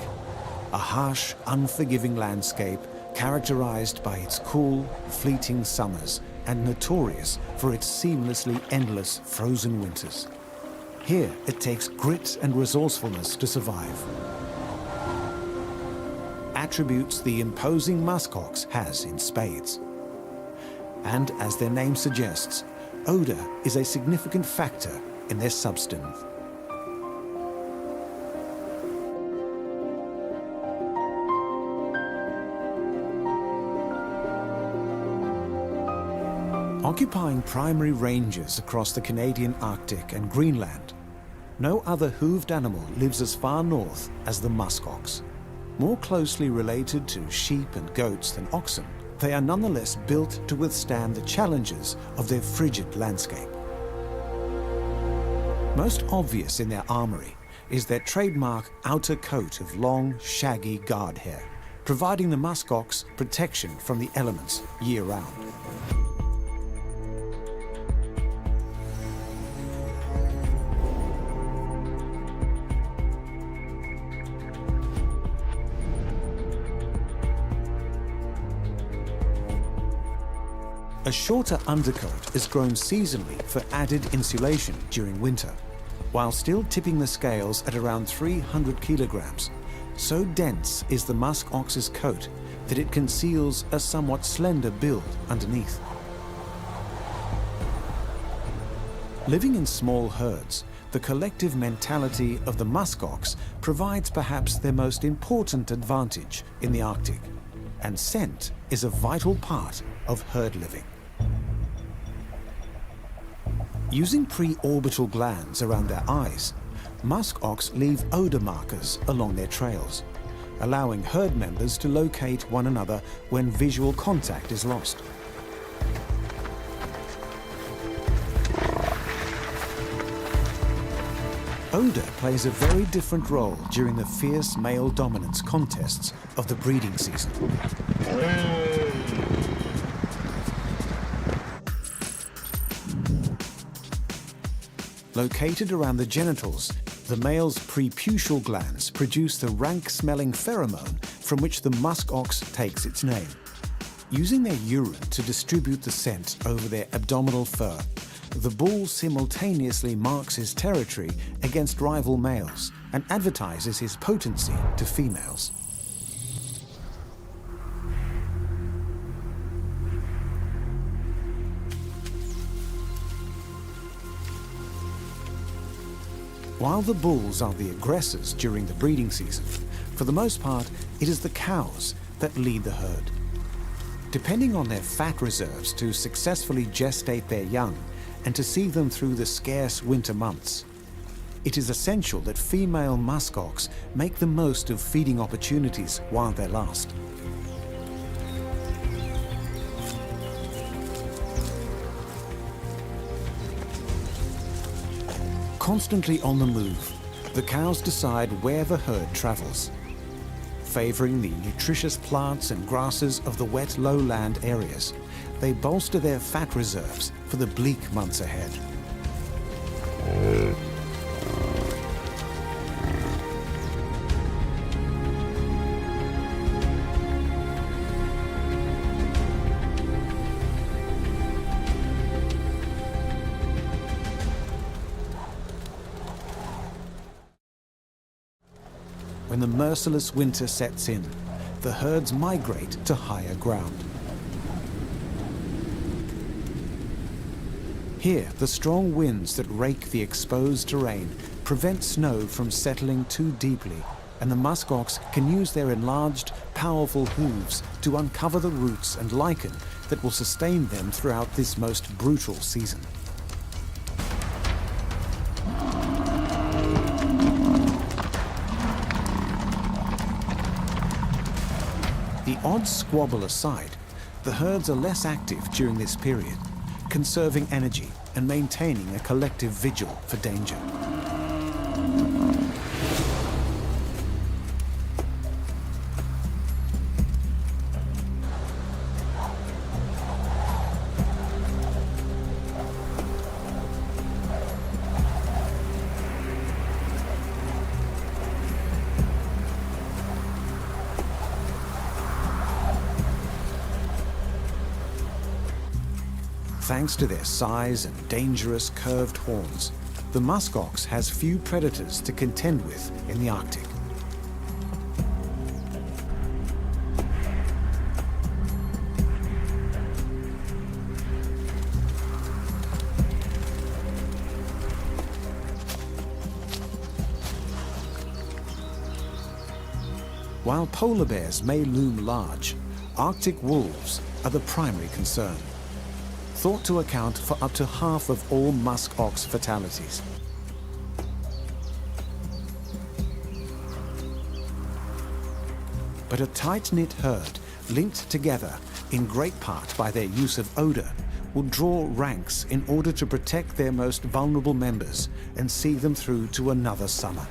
a harsh, unforgiving landscape characterized by its cool, fleeting summers and notorious for its seamlessly endless frozen winters. Here, it takes grit and resourcefulness to survive. Attributes the imposing muskox has in spades. And as their name suggests, odor is a significant factor in their subsistence. Occupying primary ranges across the Canadian Arctic and Greenland, no other hooved animal lives as far north as the muskox. More closely related to sheep and goats than oxen, they are nonetheless built to withstand the challenges of their frigid landscape. Most obvious in their armory is their trademark outer coat of long, shaggy guard hair, providing the muskox protection from the elements year-round. A shorter undercoat is grown seasonally for added insulation during winter, while still tipping the scales at around 300 kilograms. So dense is the musk ox's coat that it conceals a somewhat slender build underneath. Living in small herds, the collective mentality of the musk ox provides perhaps their most important advantage in the Arctic, and scent is a vital part of herd living. Using pre-orbital glands around their eyes, musk ox leave odor markers along their trails, allowing herd members to locate one another when visual contact is lost. Odor plays a very different role during the fierce male dominance contests of the breeding season. Located around the genitals, the male's preputial glands produce the rank-smelling pheromone from which the musk ox takes its name. Using their urine to distribute the scent over their abdominal fur, the bull simultaneously marks his territory against rival males and advertises his potency to females. While the bulls are the aggressors during the breeding season, for the most part, it is the cows that lead the herd. Depending on their fat reserves to successfully gestate their young and to see them through the scarce winter months, it is essential that female muskox make the most of feeding opportunities while they last. Constantly on the move, the cows decide where the herd travels, favoring the nutritious plants and grasses of the wet lowland areas. They bolster their fat reserves for the bleak months ahead. When the merciless winter sets in, the herds migrate to higher ground. Here, the strong winds that rake the exposed terrain prevent snow from settling too deeply, and the muskox can use their enlarged, powerful hooves to uncover the roots and lichen that will sustain them throughout this most brutal season. The odd squabble aside, the herds are less active during this period, conserving energy and maintaining a collective vigil for danger. Thanks to their size and dangerous curved horns, the muskox has few predators to contend with in the Arctic. While polar bears may loom large, Arctic wolves are the primary concern, thought to account for up to half of all muskox fatalities. But a tight-knit herd, linked together in great part by their use of odor, will draw ranks in order to protect their most vulnerable members and see them through to another summer.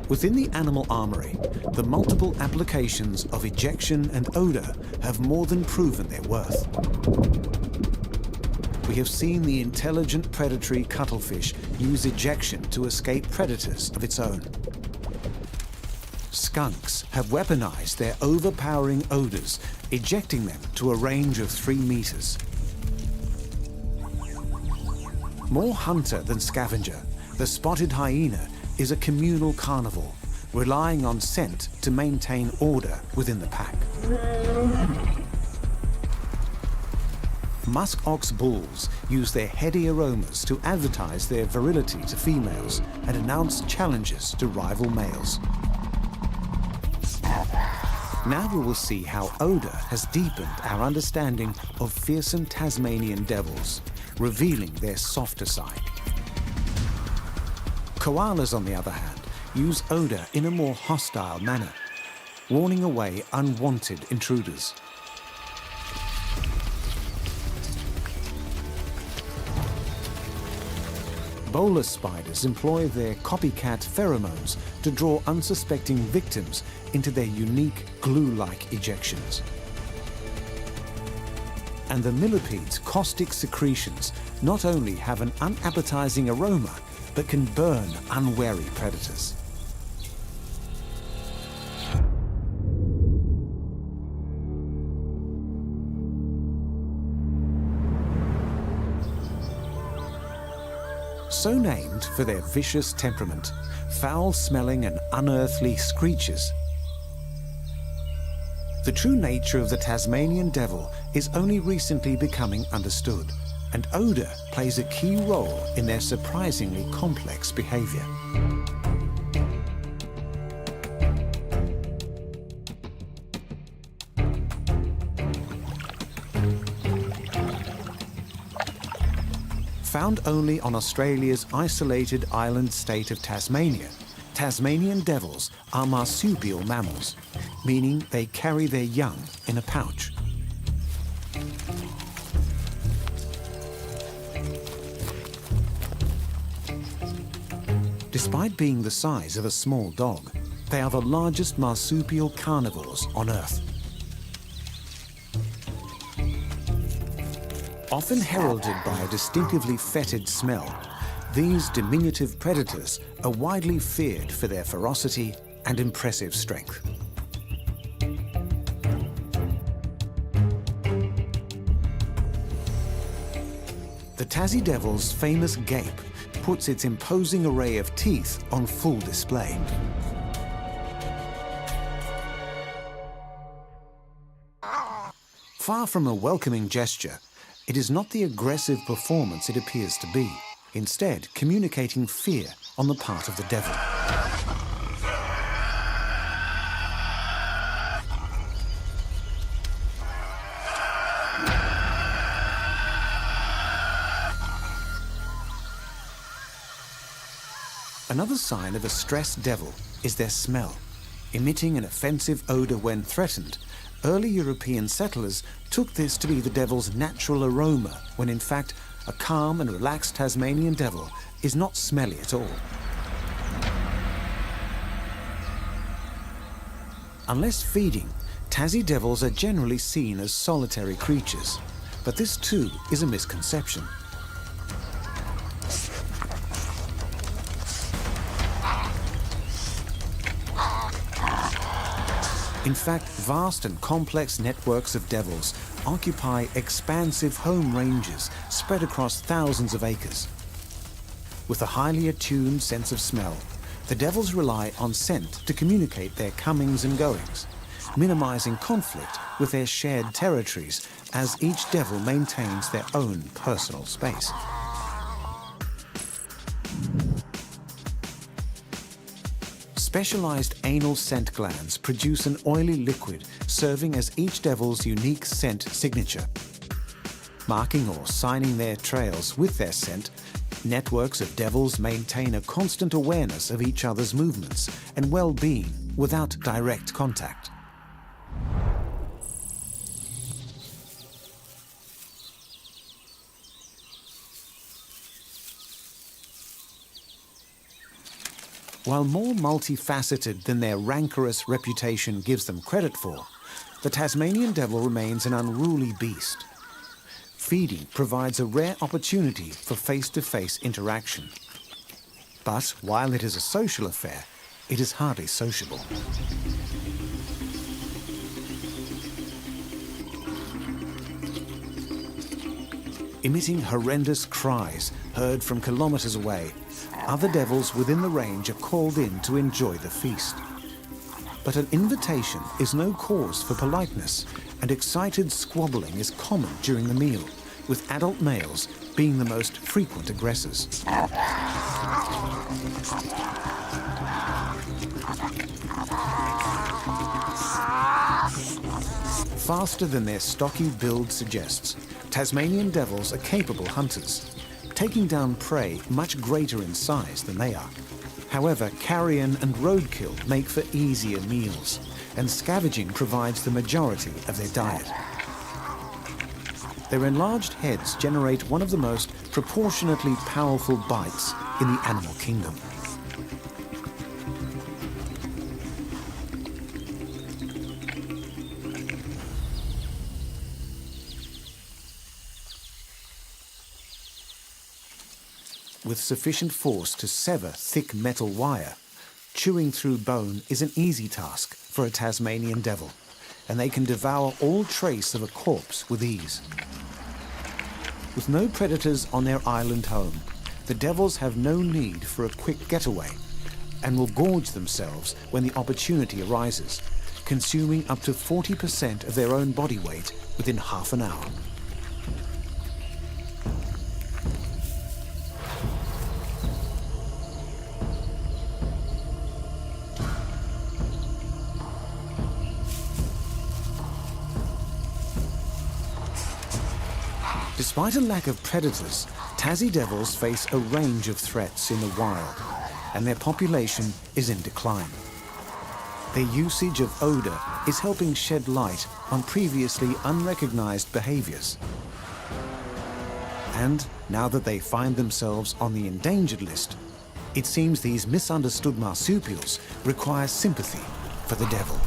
Within the animal armory, the multiple applications of ejection and odor have more than proven their worth. We have seen the intelligent predatory cuttlefish use ejection to escape predators of its own. Skunks have weaponized their overpowering odors, ejecting them to a range of 3 meters. More hunter than scavenger, the spotted hyena is a communal carnivore, relying on scent to maintain order within the pack. Muskox bulls use their heady aromas to advertise their virility to females and announce challenges to rival males. Now we will see how odor has deepened our understanding of fearsome Tasmanian devils, revealing their softer side. Koalas, on the other hand, use odor in a more hostile manner, warning away unwanted intruders. Bowler spiders employ their copycat pheromones to draw unsuspecting victims into their unique glue-like ejections. And the millipede's caustic secretions not only have an unappetizing aroma, but can burn unwary predators. So named for their vicious temperament, foul-smelling and unearthly screeches, the true nature of the Tasmanian devil is only recently becoming understood, and odor plays a key role in their surprisingly complex behavior. Found only on Australia's isolated island state of Tasmania, Tasmanian devils are marsupial mammals, meaning they carry their young in a pouch. Despite being the size of a small dog, they are the largest marsupial carnivores on Earth. Often heralded by a distinctively fetid smell, these diminutive predators are widely feared for their ferocity and impressive strength. The Tassie devil's famous gape puts its imposing array of teeth on full display. Far from a welcoming gesture, it is not the aggressive performance it appears to be, instead communicating fear on the part of the devil. Another sign of a stressed devil is their smell. Emitting an offensive odor when threatened, early European settlers took this to be the devil's natural aroma, when in fact a calm and relaxed Tasmanian devil is not smelly at all. Unless feeding, Tassie devils are generally seen as solitary creatures, but this too is a misconception. In fact, vast and complex networks of devils occupy expansive home ranges spread across thousands of acres. With a highly attuned sense of smell, the devils rely on scent to communicate their comings and goings, minimizing conflict with their shared territories as each devil maintains their own personal space. Specialized anal scent glands produce an oily liquid serving as each devil's unique scent signature. Marking or signing their trails with their scent, networks of devils maintain a constant awareness of each other's movements and well-being without direct contact. While more multifaceted than their rancorous reputation gives them credit for, the Tasmanian devil remains an unruly beast. Feeding provides a rare opportunity for face-to-face interaction. But while it is a social affair, it is hardly sociable. Emitting horrendous cries heard from kilometers away, other devils within the range are called in to enjoy the feast. But an invitation is no cause for politeness, and excited squabbling is common during the meal, with adult males being the most frequent aggressors. Faster than their stocky build suggests, Tasmanian devils are capable hunters, taking down prey much greater in size than they are. However, carrion and roadkill make for easier meals, and scavenging provides the majority of their diet. Their enlarged heads generate one of the most proportionately powerful bites in the animal kingdom. With sufficient force to sever thick metal wire, chewing through bone is an easy task for a Tasmanian devil, and they can devour all trace of a corpse with ease. With no predators on their island home, the devils have no need for a quick getaway and will gorge themselves when the opportunity arises, consuming up to 40% of their own body weight within half an hour. Despite a lack of predators, Tassie devils face a range of threats in the wild, and their population is in decline. Their usage of odour is helping shed light on previously unrecognized behaviours. And now that they find themselves on the endangered list, it seems these misunderstood marsupials require sympathy for the devil.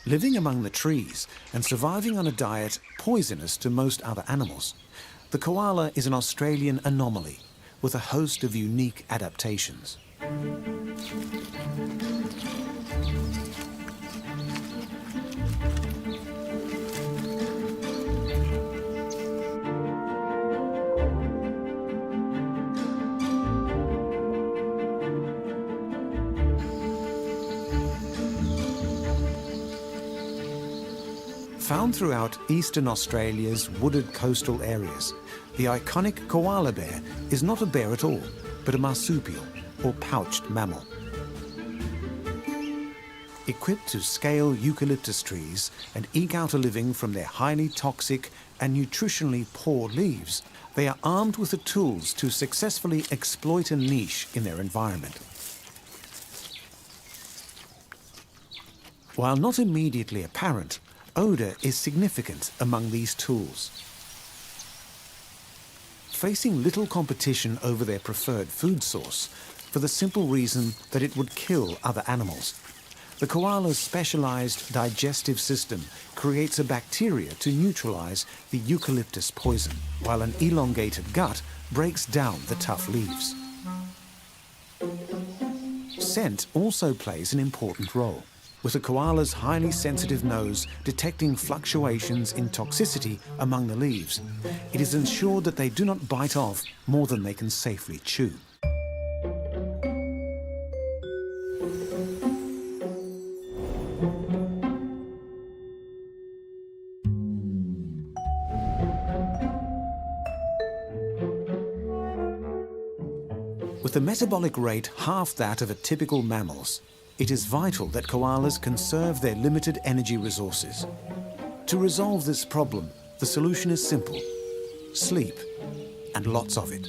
Living among the trees and surviving on a diet poisonous to most other animals, the koala is an Australian anomaly with a host of unique adaptations. Found throughout eastern Australia's wooded coastal areas, the iconic koala bear is not a bear at all, but a marsupial, or pouched mammal. Equipped to scale eucalyptus trees and eke out a living from their highly toxic and nutritionally poor leaves, they are armed with the tools to successfully exploit a niche in their environment. While not immediately apparent, odour is significant among these tools. Facing little competition over their preferred food source, for the simple reason that it would kill other animals, the koala's specialised digestive system creates a bacteria to neutralise the eucalyptus poison, while an elongated gut breaks down the tough leaves. Scent also plays an important role, with a koala's highly sensitive nose detecting fluctuations in toxicity among the leaves. It is ensured that they do not bite off more than they can safely chew. With a metabolic rate half that of a typical mammal's, it is vital that koalas conserve their limited energy resources. To resolve this problem, the solution is simple: sleep, and lots of it.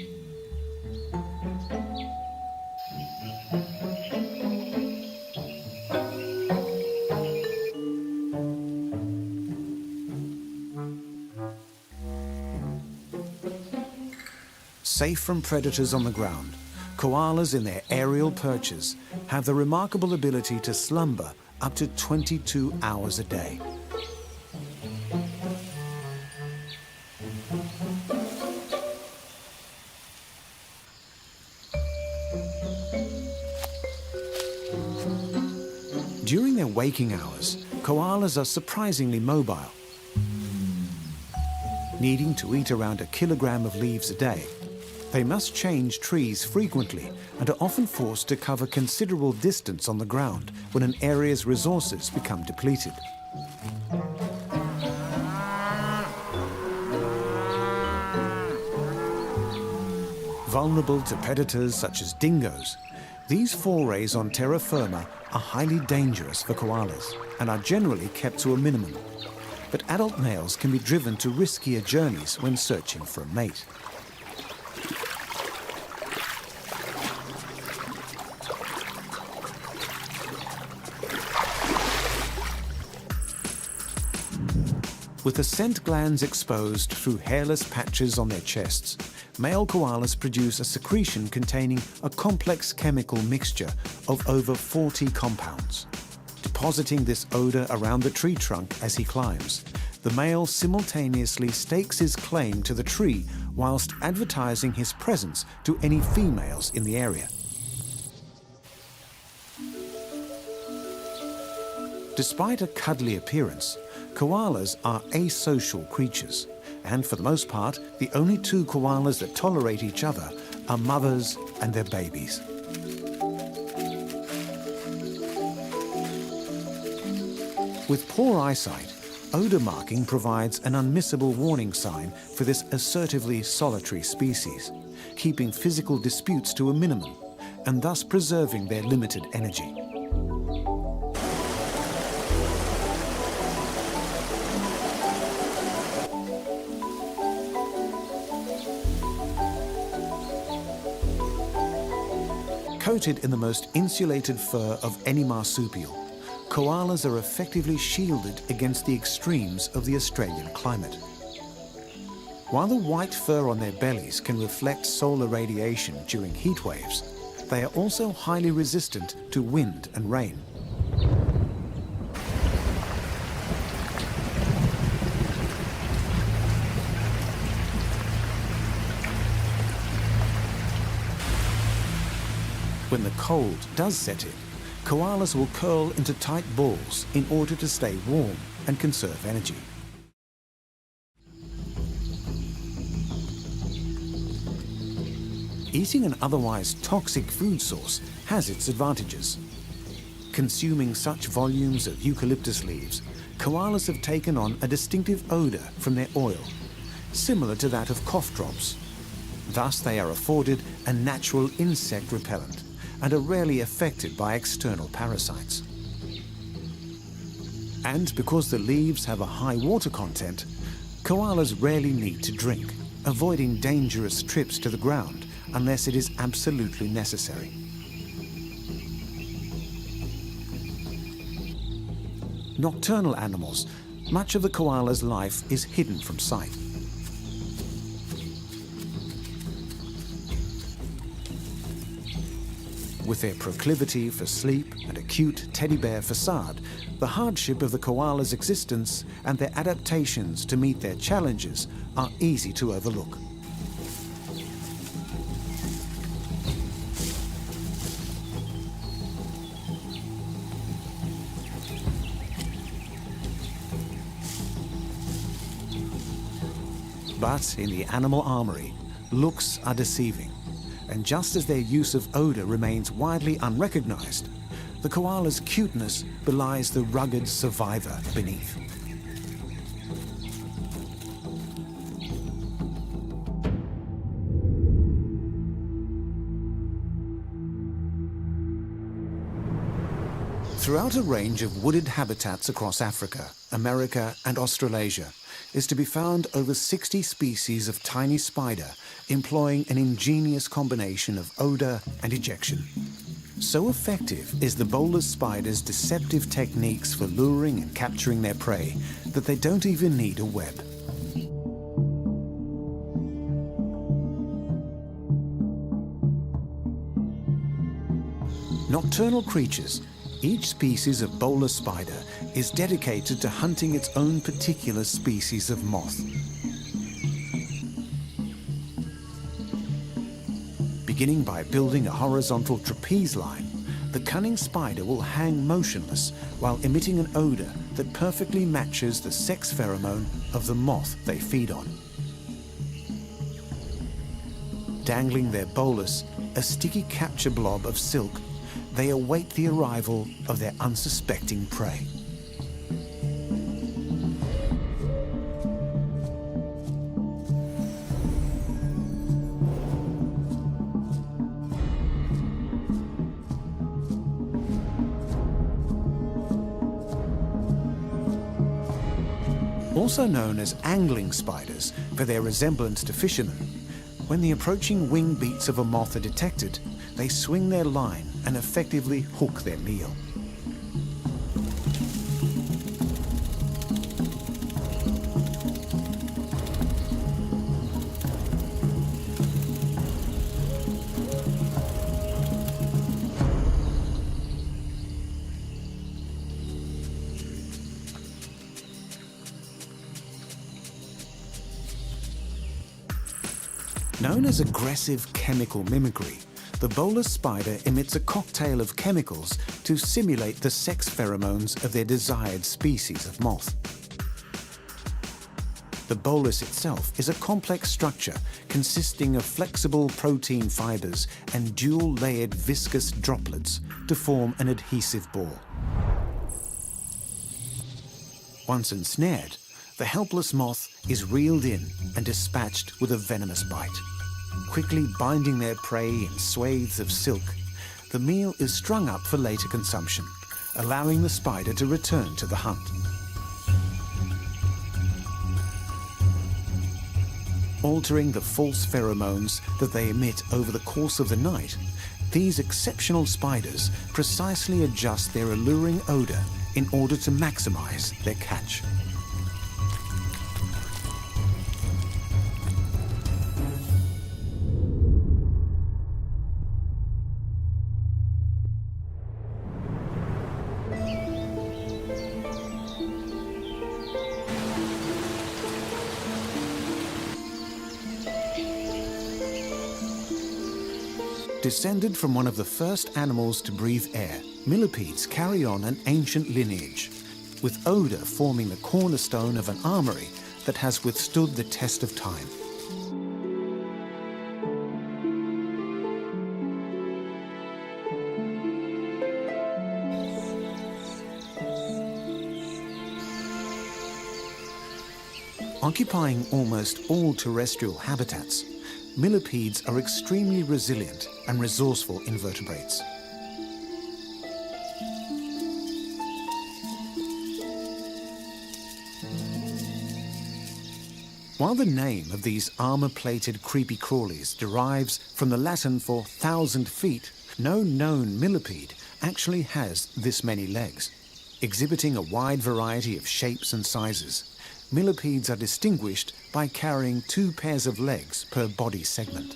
Safe from predators on the ground, koalas in their aerial perches have the remarkable ability to slumber up to 22 hours a day. During their waking hours, koalas are surprisingly mobile. Needing to eat around 1 kilogram of leaves a day, they must change trees frequently and are often forced to cover considerable distance on the ground when an area's resources become depleted. Vulnerable to predators such as dingoes, these forays on terra firma are highly dangerous for koalas and are generally kept to a minimum. But adult males can be driven to riskier journeys when searching for a mate. With the scent glands exposed through hairless patches on their chests, male koalas produce a secretion containing a complex chemical mixture of over 40 compounds. Depositing this odour around the tree trunk as he climbs, the male simultaneously stakes his claim to the tree whilst advertising his presence to any females in the area. Despite a cuddly appearance, koalas are asocial creatures, and for the most part, the only two koalas that tolerate each other are mothers and their babies. With poor eyesight, odor marking provides an unmissable warning sign for this assertively solitary species, keeping physical disputes to a minimum and thus preserving their limited energy. Coated in the most insulated fur of any marsupial, koalas are effectively shielded against the extremes of the Australian climate. While the white fur on their bellies can reflect solar radiation during heat waves, they are also highly resistant to wind and rain. When the cold does set in, koalas will curl into tight balls in order to stay warm and conserve energy. Eating an otherwise toxic food source has its advantages. Consuming such volumes of eucalyptus leaves, koalas have taken on a distinctive odor from their oil, similar to that of cough drops. Thus, they are afforded a natural insect repellent and are rarely affected by external parasites. And because the leaves have a high water content, koalas rarely need to drink, avoiding dangerous trips to the ground unless it is absolutely necessary. Nocturnal animals, much of the koala's life is hidden from sight. With their proclivity for sleep and a cute teddy bear facade, the hardship of the koala's existence and their adaptations to meet their challenges are easy to overlook. But in the animal armory, looks are deceiving. And just as their use of odor remains widely unrecognized, the koala's cuteness belies the rugged survivor beneath. Throughout a range of wooded habitats across Africa, America, and Australasia, is to be found over 60 species of tiny spider employing an ingenious combination of odor and ejection. So effective is the bowler spider's deceptive techniques for luring and capturing their prey that they don't even need a web. Nocturnal creatures, each species of bowler spider is dedicated to hunting its own particular species of moth. Beginning by building a horizontal trapeze line, the cunning spider will hang motionless while emitting an odor that perfectly matches the sex pheromone of the moth they feed on. Dangling their bolus, a sticky capture blob of silk, they await the arrival of their unsuspecting prey. Also known as angling spiders for their resemblance to fishermen, when the approaching wing beats of a moth are detected, they swing their line and effectively hook their meal. Known as aggressive chemical mimicry, the bowler spider emits a cocktail of chemicals to simulate the sex pheromones of their desired species of moth. The bolus itself is a complex structure consisting of flexible protein fibers and dual-layered viscous droplets to form an adhesive ball. Once ensnared, the helpless moth is reeled in and dispatched with a venomous bite. Quickly binding their prey in swathes of silk, the meal is strung up for later consumption, allowing the spider to return to the hunt. Altering the false pheromones that they emit over the course of the night, these exceptional spiders precisely adjust their alluring odor in order to maximize their catch. Descended from one of the first animals to breathe air, millipedes carry on an ancient lineage, with odor forming the cornerstone of an armory that has withstood the test of time. Occupying almost all terrestrial habitats, millipedes are extremely resilient and resourceful invertebrates. While the name of these armor-plated creepy crawlies derives from the Latin for 1,000 feet, no known millipede actually has this many legs. Exhibiting a wide variety of shapes and sizes, millipedes are distinguished by carrying 2 pairs of legs per body segment.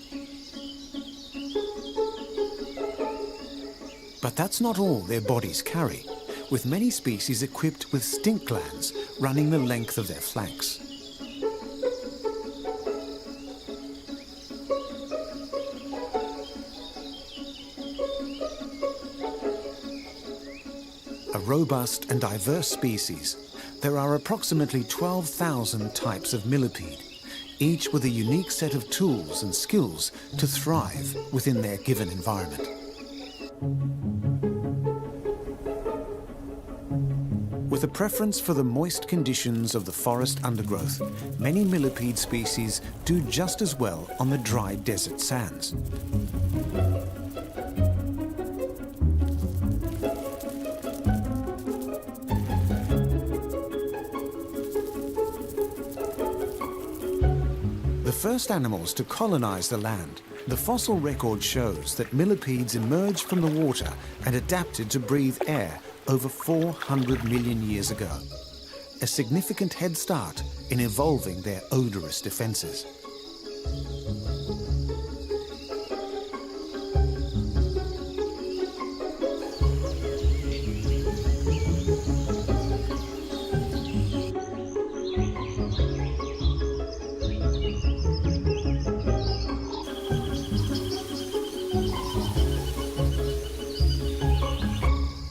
But that's not all their bodies carry, with many species equipped with stink glands running the length of their flanks. A robust and diverse species, there are approximately 12,000 types of millipede, each with a unique set of tools and skills to thrive within their given environment. With a preference for the moist conditions of the forest undergrowth, many millipede species do just as well on the dry desert sands. The first animals to colonize the land, the fossil record shows that millipedes emerged from the water and adapted to breathe air over 400 million years ago, a significant head start in evolving their odorous defenses.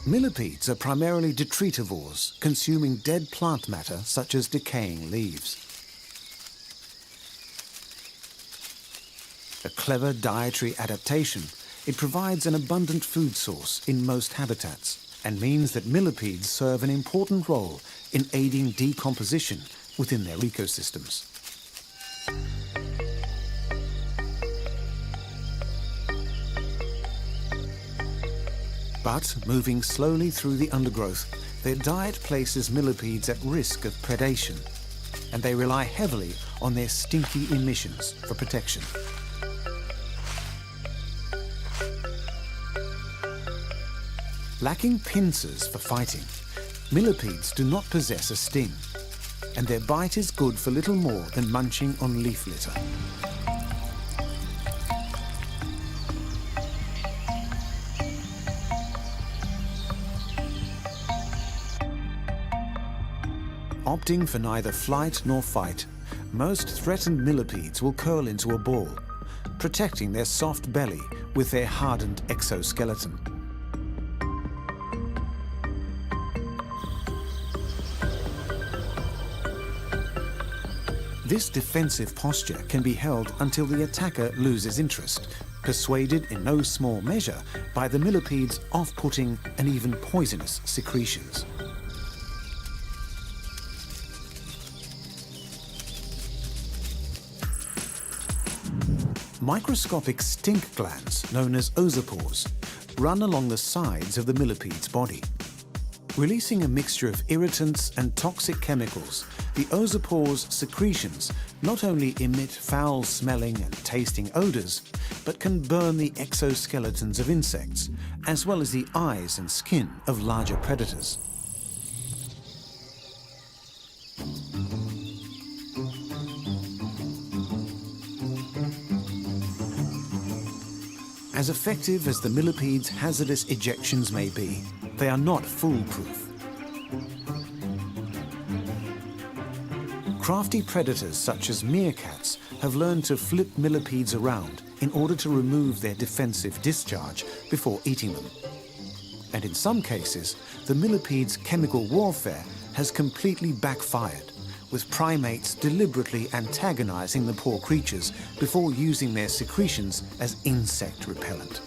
Millipedes are primarily detritivores, consuming dead plant matter such as decaying leaves. A clever dietary adaptation, it provides an abundant food source in most habitats and means that millipedes serve an important role in aiding decomposition within their ecosystems. But moving slowly through the undergrowth, their diet places millipedes at risk of predation, and they rely heavily on their stinky emissions for protection. Lacking pincers for fighting, millipedes do not possess a sting, and their bite is good for little more than munching on leaf litter. Opting for neither flight nor fight, most threatened millipedes will curl into a ball, protecting their soft belly with their hardened exoskeleton. This defensive posture can be held until the attacker loses interest, persuaded in no small measure by the millipede's off-putting and even poisonous secretions. Microscopic stink glands, known as ozophores, run along the sides of the millipede's body. Releasing a mixture of irritants and toxic chemicals, the ozophores' secretions not emit only foul-smelling and tasting odors, but can burn the exoskeletons of insects, as well as the eyes and skin of larger predators. As effective as the millipede's hazardous ejections may be, they are not foolproof. Crafty predators such as meerkats have learned to flip millipedes around in order to remove their defensive discharge before eating them. And in some cases, the millipede's chemical warfare has completely backfired, with primates deliberately antagonizing the poor creatures before using their secretions as insect repellent.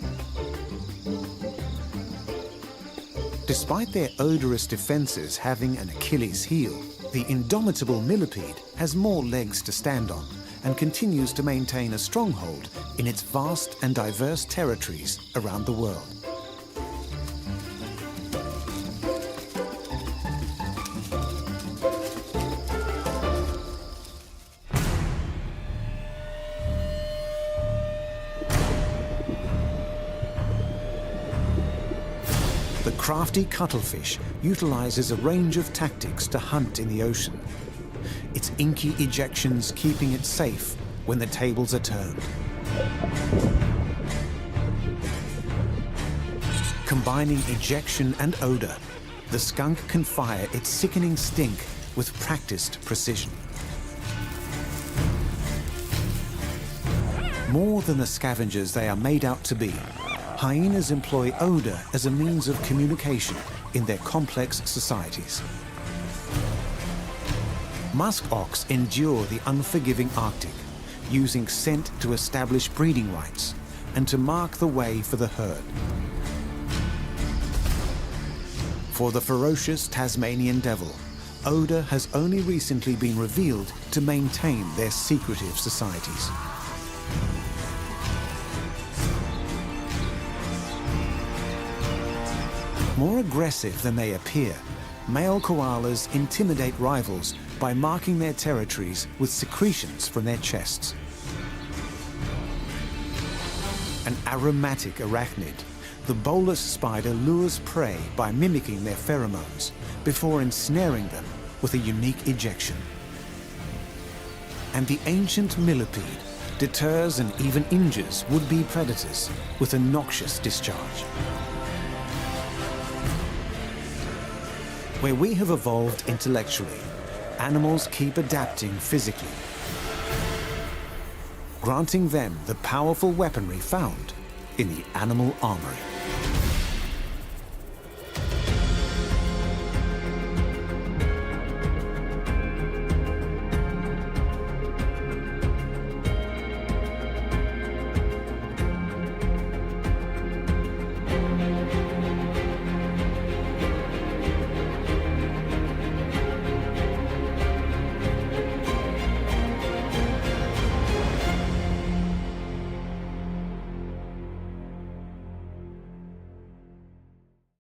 Despite their odorous defenses having an Achilles heel, the indomitable millipede has more legs to stand on and continues to maintain a stronghold in its vast and diverse territories around the world. The crafty cuttlefish utilizes a range of tactics to hunt in the ocean, its inky ejections keeping it safe when the tables are turned. Combining ejection and odor, the skunk can fire its sickening stink with practiced precision. More than the scavengers they are made out to be, hyenas employ odor as a means of communication in their complex societies. Musk ox endure the unforgiving Arctic, using scent to establish breeding rights and to mark the way for the herd. For the ferocious Tasmanian devil, odor has only recently been revealed to maintain their secretive societies. More aggressive than they appear, male koalas intimidate rivals by marking their territories with secretions from their chests. An aromatic arachnid, the bolus spider lures prey by mimicking their pheromones before ensnaring them with a unique ejection. And the ancient millipede deters and even injures would-be predators with a noxious discharge. Where we have evolved intellectually, animals keep adapting physically, granting them the powerful weaponry found in the animal armory.